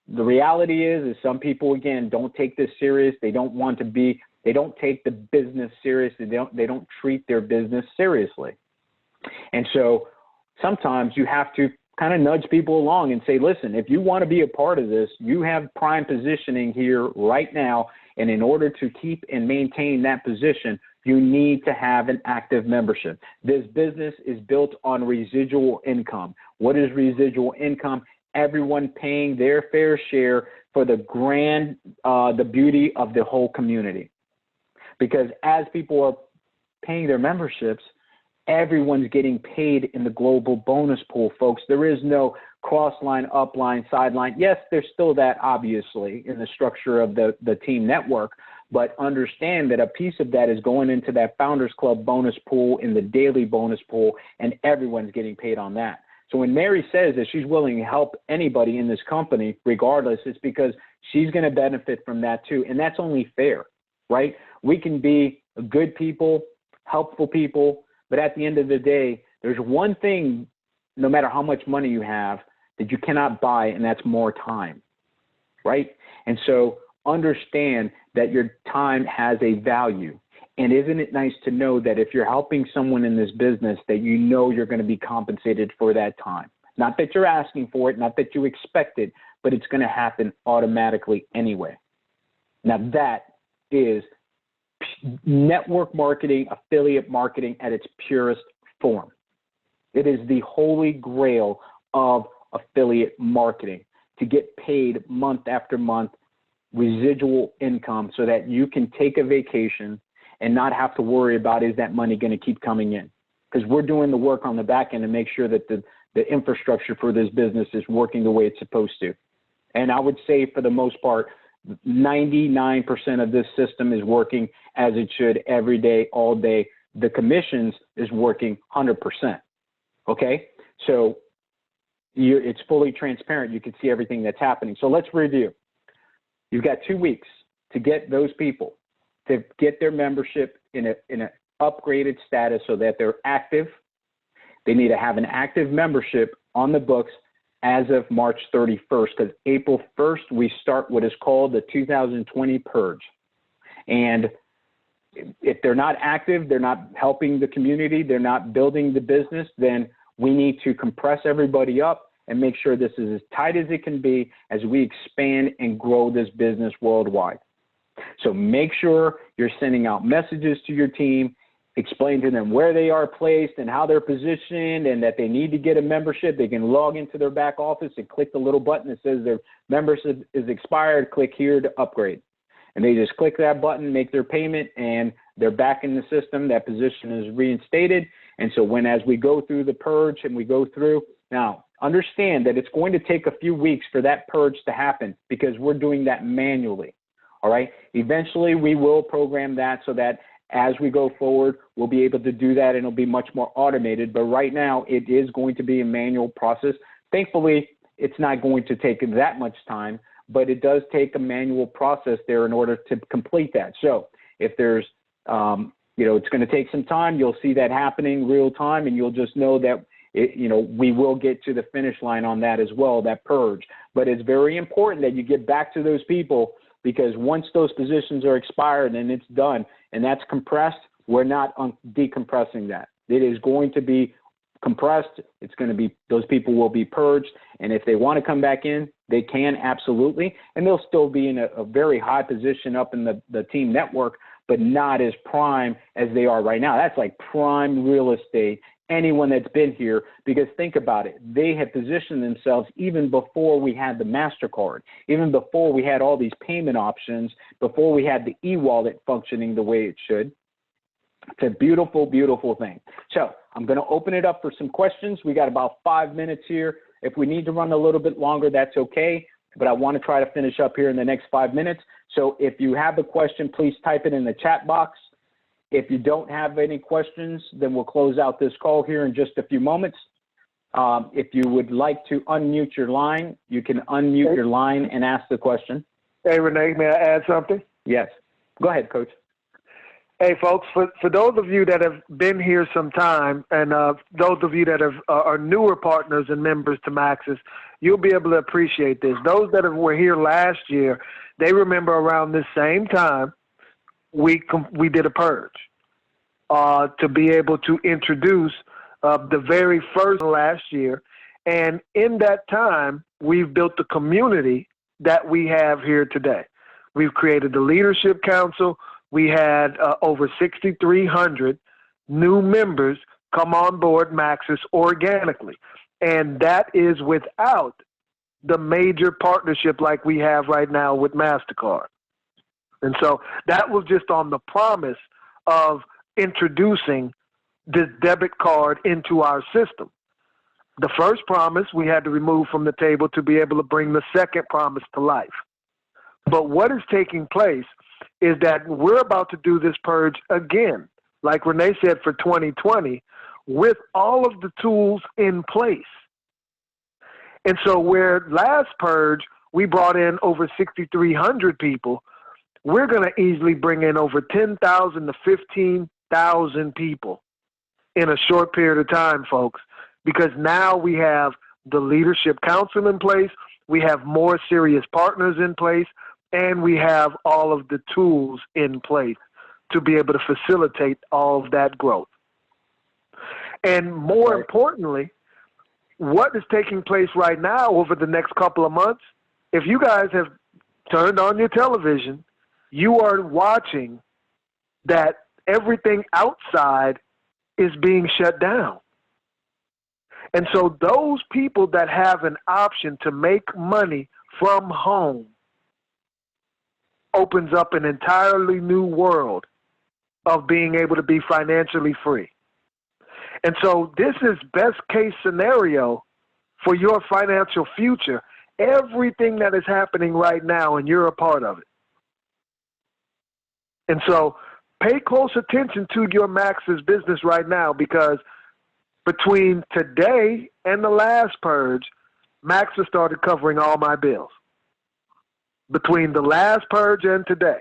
the reality is some people, again, don't take this serious. They don't take the business serious. They don't treat their business seriously. And so sometimes you have to kind of nudge people along and say, listen, if you want to be a part of this, you have prime positioning here right now. And in order to keep and maintain that position, you need to have an active membership. This business is built on residual income. What is residual income? Everyone paying their fair share for the beauty of the whole community. Because as people are paying their memberships, everyone's getting paid in the global bonus pool, folks. There is no cross line, up line, sideline. Yes, there's still that, obviously, in the structure of the team network, but understand that a piece of that is going into that Founders Club bonus pool, in the daily bonus pool, and everyone's getting paid on that. So when Mary says that she's willing to help anybody in this company, regardless, it's because she's going to benefit from that too. And that's only fair, right? We can be good people, helpful people, but at the end of the day, there's one thing, no matter how much money you have, that you cannot buy, and that's more time, right? And so understand that your time has a value. And isn't it nice to know that if you're helping someone in this business, that you know you're going to be compensated for that time? Not that you're asking for it, not that you expect it, but it's going to happen automatically anyway. Now that is network marketing, affiliate marketing at its purest form. It is the holy grail of affiliate marketing, to get paid month after month, residual income, so that you can take a vacation and not have to worry about, is that money going to keep coming in? Because we're doing the work on the back end to make sure that the infrastructure for this business is working the way it's supposed to. And I would say, for the most part, 99% of this system is working as it should, every day, all day. The commissions is working 100%. Okay? So it's fully transparent. You can see everything that's happening. So let's review. You've got 2 weeks to get those people to get their membership in an upgraded status so that they're active. They need to have an active membership on the books as of March 31st, because April 1st, we start what is called the 2020 purge. And if they're not active, they're not helping the community, they're not building the business, then we need to compress everybody up and make sure this is as tight as it can be as we expand and grow this business worldwide. So make sure you're sending out messages to your team, explain to them where they are placed and how they're positioned, and that they need to get a membership. They can log into their back office and click the little button that says their membership is expired, click here to upgrade. And they just click that button, make their payment, and they're back in the system. That position is reinstated. And so as we go through the purge and we go through, now understand that it's going to take a few weeks for that purge to happen, because we're doing that manually. All right. Eventually, we will program that so that as we go forward, we'll be able to do that, and it'll be much more automated. But right now, it is going to be a manual process. Thankfully, it's not going to take that much time, but it does take a manual process there in order to complete that. So if there's, it's going to take some time, you'll see that happening real time, and you'll just know that we will get to the finish line on that as well, that purge. But it's very important that you get back to those people, because once those positions are expired and it's done and that's compressed, we're not decompressing that. It is going to be compressed. It's going to be, those people will be purged. And if they want to come back in, they can, absolutely. And they'll still be in a very high position up in the team network, but not as prime as they are right now. That's like prime real estate. Anyone that's been here, because think about it, they had positioned themselves even before we had the MasterCard, even before we had all these payment options, before we had the e-wallet functioning the way it should. It's a beautiful, beautiful thing. So I'm going to open it up for some questions. We got about 5 minutes here. If we need to run a little bit longer, that's okay, but I want to try to finish up here in the next 5 minutes. So if you have a question, please type it in the chat box. If you don't have any questions, then we'll close out this call here in just a few moments. If you would like to unmute your line, you can unmute your line and ask the question. Hey, Renee, may I add something? Yes. Go ahead, Coach. Hey, folks, for those of you that have been here some time, and those of you that are newer partners and members to Maxis, you'll be able to appreciate this. Those that were here last year, they remember around this same time, we did a purge to be able to introduce the very first last year. And in that time, we've built the community that we have here today. We've created the Leadership Council. we had over 6,300 new members come on board Maxis organically. And that is without the major partnership like we have right now with MasterCard. And so that was just on the promise of introducing this debit card into our system. The first promise we had to remove from the table to be able to bring the second promise to life. But what is taking place is that we're about to do this purge again, like Renee said, for 2020, with all of the tools in place. And so where last purge, we brought in over 6,300 people, we're going to easily bring in over 10,000 to 15,000 people in a short period of time, folks, because now we have the leadership council in place, we have more serious partners in place, and we have all of the tools in place to be able to facilitate all of that growth. And more importantly, what is taking place right now over the next couple of months, if you guys have turned on your television, you are watching that everything outside is being shut down. And so those people that have an option to make money from home opens up an entirely new world of being able to be financially free. And so this is best case scenario for your financial future, everything that is happening right now, and you're a part of it. And so pay close attention to your Max's business right now, because between today and the last purge, Max has started covering all my bills. Between the last purge and today.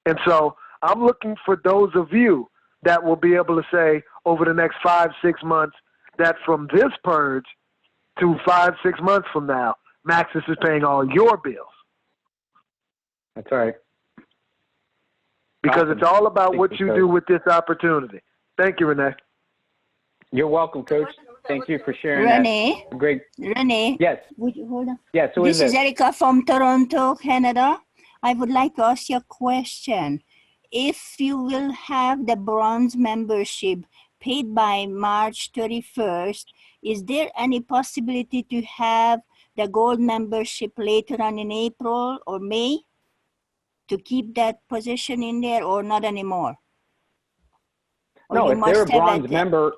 And so I'm looking for those of you that will be able to say over the next 5-6 months that from this purge to 5-6 months from now, Maxis is paying all your bills. That's right. Because Awesome. it's all about Thank what you, you Coach. do with this opportunity. Thank you, Renee. You're welcome, Coach. Thank you for sharing Renee, that. Great. Renee, Yes. would you hold on? Yes. Who This is is Erica from Toronto, Canada. I would like to ask you a question. If you will have the bronze membership paid by March 31st, is there any possibility to have the gold membership later on in April or May to keep that position in there, or not anymore? Or No, you if they're a must have bronze it- member,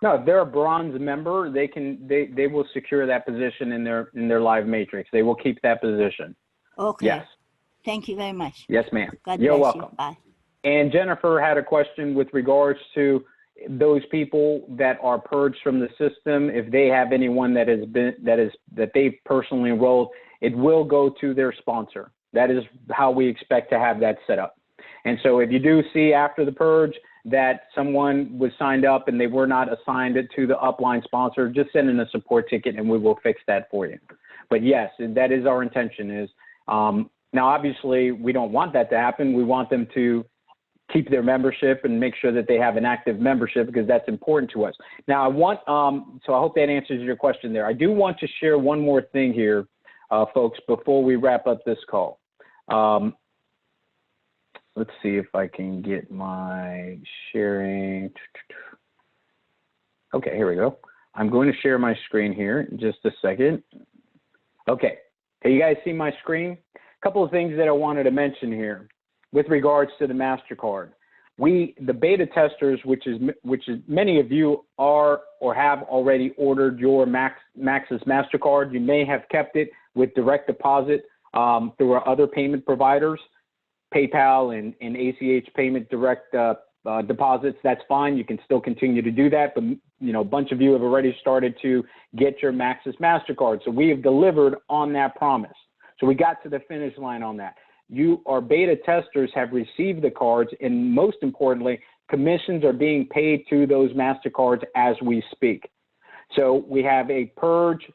no, if they're a bronze member, they will secure that position in their live matrix. They will keep that position. Okay. Yes. Thank you very much. Yes, ma'am. God You're bless welcome. you. Bye. And Jennifer had a question with regards to those people that are purged from the system. If they have anyone that they've personally enrolled, it will go to their sponsor. That is how we expect to have that set up. And so if you do see after the purge that someone was signed up and they were not assigned it to the upline sponsor, just send in a support ticket and we will fix that for you. But yes, that is our intention. Is now obviously we don't want that to happen. We want them to keep their membership and make sure that they have an active membership, because that's important to us. Now I want, so I hope that answers your question there. I do want to share one more thing here, folks, before we wrap up this call. Let's see if I can get my sharing. Okay, here we go. I'm going to share my screen here in just a second. Okay, can you guys see my screen? A couple of things that I wanted to mention here with regards to the MasterCard. The beta testers, which is many of you are or have already ordered your Maxis MasterCard. You may have kept it with direct deposit through our other payment providers, PayPal and ACH payment direct deposits. That's fine. You can still continue to do that. But a bunch of you have already started to get your Maxis MasterCard. So we have delivered on that promise. So we got to the finish line on that. Our beta testers have received the cards, and most importantly, commissions are being paid to those MasterCards as we speak. So we have a purge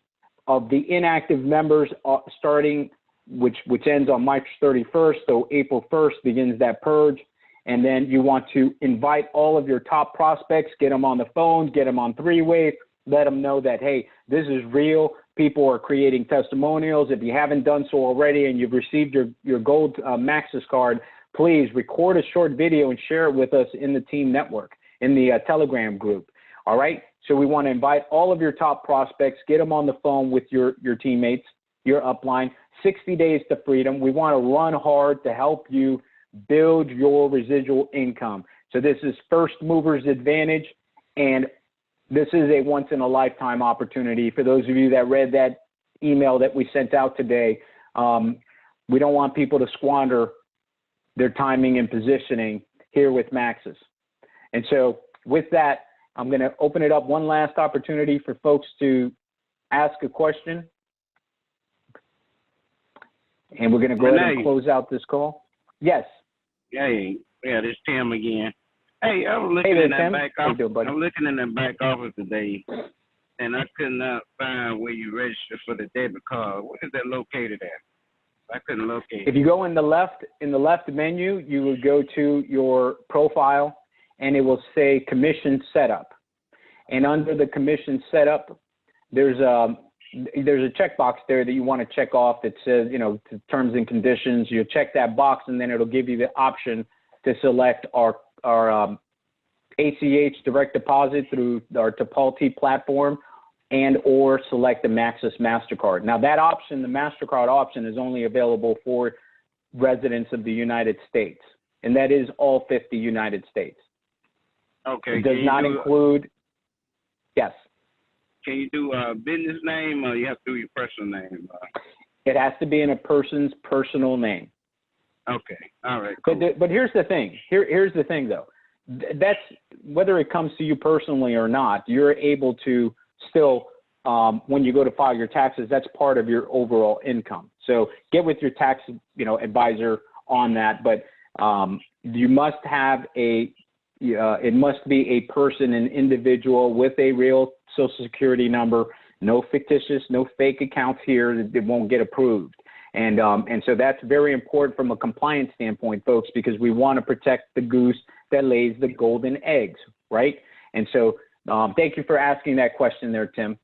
of the inactive members starting, which ends on March 31st. So April 1st begins that purge. And then you want to invite all of your top prospects, get them on the phone, get them on three-way, let them know that, hey, this is real. people are creating testimonials. If you haven't done so already and you've received your gold Maxis card, please record a short video and share it with us in the team network, in the Telegram group. All right. So we want to invite all of your top prospects, get them on the phone with your teammates, your upline, 60 days to freedom. We want to run hard to help you build your residual income. So this is first movers advantage, and this is a once in a lifetime opportunity. For those of you that read that email that we sent out today, we don't want people to squander their timing and positioning here with Maxis. And so with that, I'm going to open it up one last opportunity for folks to ask a question. And we're going to go ahead and close out this call. Yes. Hey, yeah, this Tim again. Hey, I was looking in that back office. I'm looking in the back office today, and I could not find where you register for the debit card. Where is that located at? I couldn't locate it. If you go in the left menu, you would go to your profile, and it will say commission setup. And under the commission setup, there's a checkbox there that you want to check off that says, terms and conditions. You check that box, and then it'll give you the option to select our ACH direct deposit through our Tipalti platform, and or select the Maxis MasterCard. Now that option, the MasterCard option, is only available for residents of the United States, and that is all 50 United States. Okay. It does not include, yes. Can you do a business name, or you have to do your personal name? It has to be in a person's personal name. Okay. All right. Cool. But here's the thing. Here's the thing, though. That's whether it comes to you personally or not. You're able to still, when you go to file your taxes, that's part of your overall income. So get with your tax, advisor on that. But you must have it must be a person, an individual with a real Social Security number. No fictitious, no fake accounts here that won't get approved. And so that's very important from a compliance standpoint, folks, because we want to protect the goose that lays the golden eggs, right? And so thank you for asking that question there, Tim.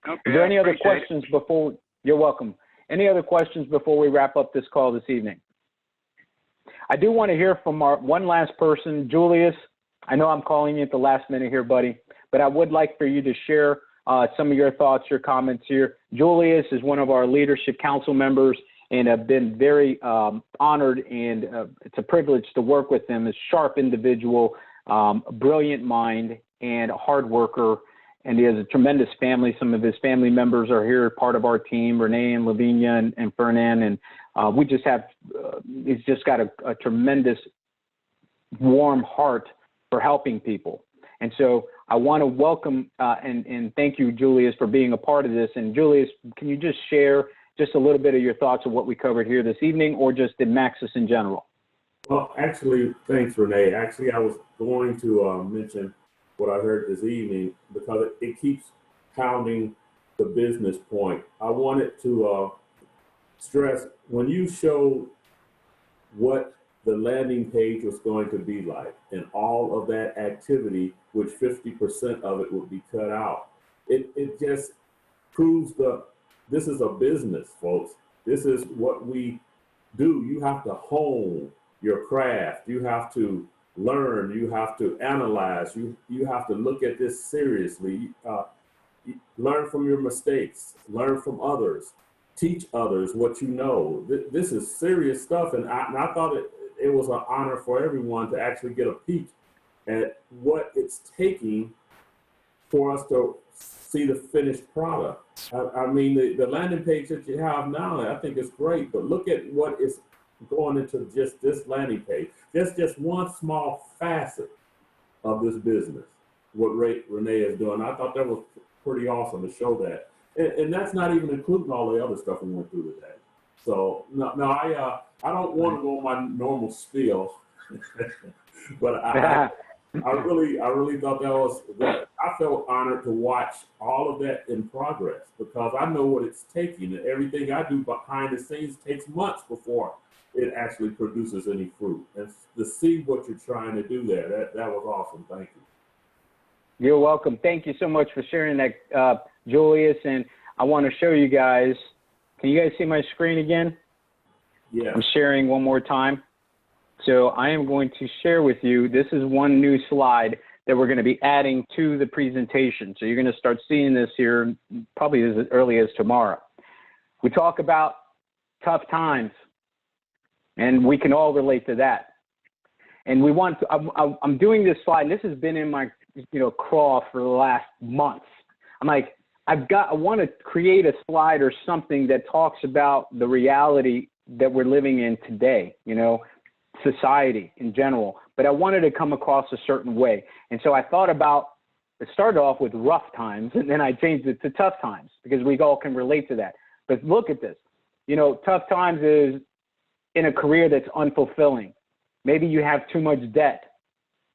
Okay, Is there any other questions before? You're welcome. Any other questions before we wrap up this call this evening? I do want to hear from our one last person, Julius. I know I'm calling you at the last minute here, buddy, but I would like for you to share some of your thoughts, your comments here. Julius is one of our leadership council members, and have been very honored, and it's a privilege to work with him. A sharp individual, brilliant mind, and a hard worker, and he has a tremendous family. Some of his family members are here, part of our team, Renee and Lavinia and Fernan, and we just have, he's just got a tremendous warm heart for helping people. And so I want to welcome and thank you, Julius, for being a part of this. And Julius, can you just share just a little bit of your thoughts of what we covered here this evening, or just in Maxis in general? Well, actually, thanks, Renee. Actually, I was going to mention what I heard this evening, because it keeps pounding the business point. I wanted to stress, when you showed what the landing page was going to be like, and all of that activity, which 50% of it would be cut out, it just proves this is a business, folks. This is what we do. You have to hone your craft. You have to learn. You have to analyze. You have to look at this seriously. Learn from your mistakes. Learn from others. Teach others what you know. This is serious stuff, and I thought it was an honor for everyone to actually get a peek at what it's taking for us to see the finished product. I mean, the landing page that you have now, I think is great, but look at what is going into just this landing page. Just one small facet of this business, what Renee is doing. I thought that was pretty awesome to show that. And that's not even including all the other stuff we went through today. So no, I don't want to go on my normal spiel, but I really thought that I felt honored to watch all of that in progress, because I know what it's taking, and everything I do behind the scenes takes months before it actually produces any fruit. And to see what you're trying to do there, that was awesome. Thank you. You're welcome. Thank you so much for sharing that, Julius. And I want to show you guys. Can you guys see my screen again? Yeah. I'm sharing one more time. So I am going to share with you, this is one new slide that we're going to be adding to the presentation. So you're going to start seeing this here probably as early as tomorrow. We talk about tough times, and we can all relate to that. And we want to, I'm doing this slide. This has been in my, crawl for the last months. I'm like, I want to create a slide or something that talks about the reality that we're living in today, society in general. But I wanted to come across a certain way. And so I thought about, it started off with rough times, and then I changed it to tough times because we all can relate to that. But look at this. Tough times is in a career that's unfulfilling. Maybe you have too much debt,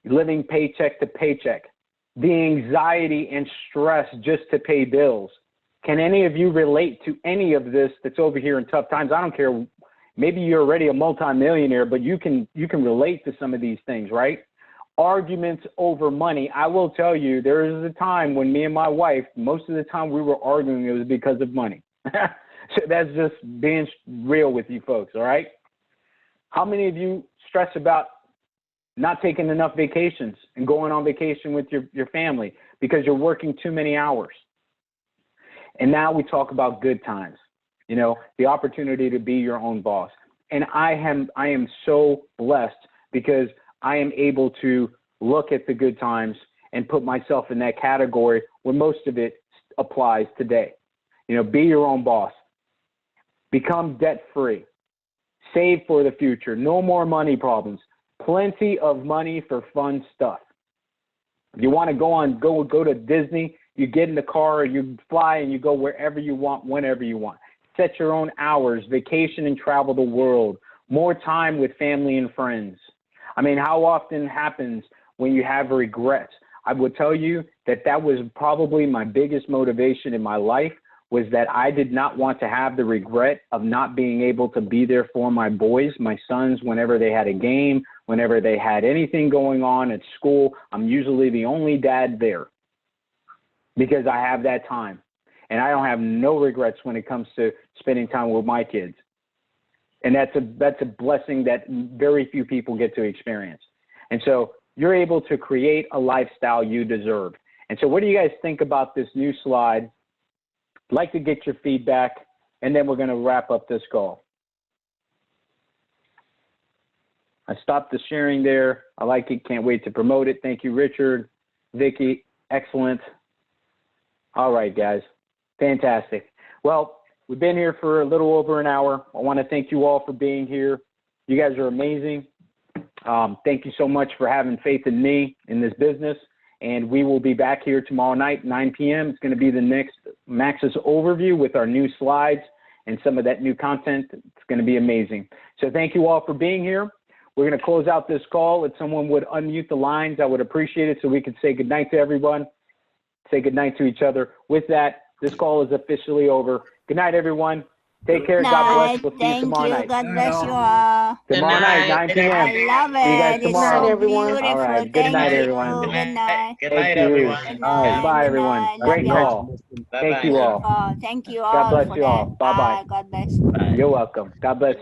living paycheck to paycheck, the anxiety and stress just to pay bills. Can any of you relate to any of this that's over here in tough times? I don't care. Maybe you're already a multimillionaire, but you can relate to some of these things, right? Arguments over money. I will tell you, there is a time when me and my wife, most of the time we were arguing, it was because of money. So that's just being real with you folks, all right? How many of you stress about not taking enough vacations and going on vacation with your family because you're working too many hours? And now we talk about good times, the opportunity to be your own boss. And I am so blessed because I am able to look at the good times and put myself in that category where most of it applies today. Be your own boss, become debt free, save for the future, no more money problems, plenty of money for fun stuff. If you want to go to Disney, you get in the car, you fly, and you go wherever you want, whenever you want. Set your own hours, vacation and travel the world, more time with family and friends. I mean, how often happens when you have regrets? I would tell you that was probably my biggest motivation in my life, was that I did not want to have the regret of not being able to be there for my boys, my sons, whenever they had a game, whenever they had anything going on at school. I'm usually the only dad there because I have that time. And I don't have no regrets when it comes to spending time with my kids. And that's a blessing that very few people get to experience. And so you're able to create a lifestyle you deserve. And so what do you guys think about this new slide? I'd like to get your feedback, and then we're going to wrap up this call. I stopped the sharing there. I like it. Can't wait to promote it. Thank you, Richard, Vicky. Excellent. All right, guys. Fantastic. Well, we've been here for a little over an hour. I want to thank you all for being here. You guys are amazing. Thank you so much for having faith in me in this business. And we will be back here tomorrow night, 9 p.m. It's going to be the next Maxis overview with our new slides and some of that new content. It's going to be amazing. So thank you all for being here. We're going to close out this call. If someone would unmute the lines, I would appreciate it so we could say goodnight to everyone, say goodnight to each other. With that, this call is officially over. Good night, everyone. Take care. God bless. We'll see you tomorrow night. God bless you all. Tomorrow night, 9 p.m. I love it. See you guys It's tomorrow. so beautiful. All right. Good night, everyone. Good night. Good Thank night, you. everyone. Good All right. night. Bye, Good everyone. night. Great Love call. Bye-bye. Thank you all. Thank you all God bless for you all. that. Bye-bye. God bless. You're welcome. God bless.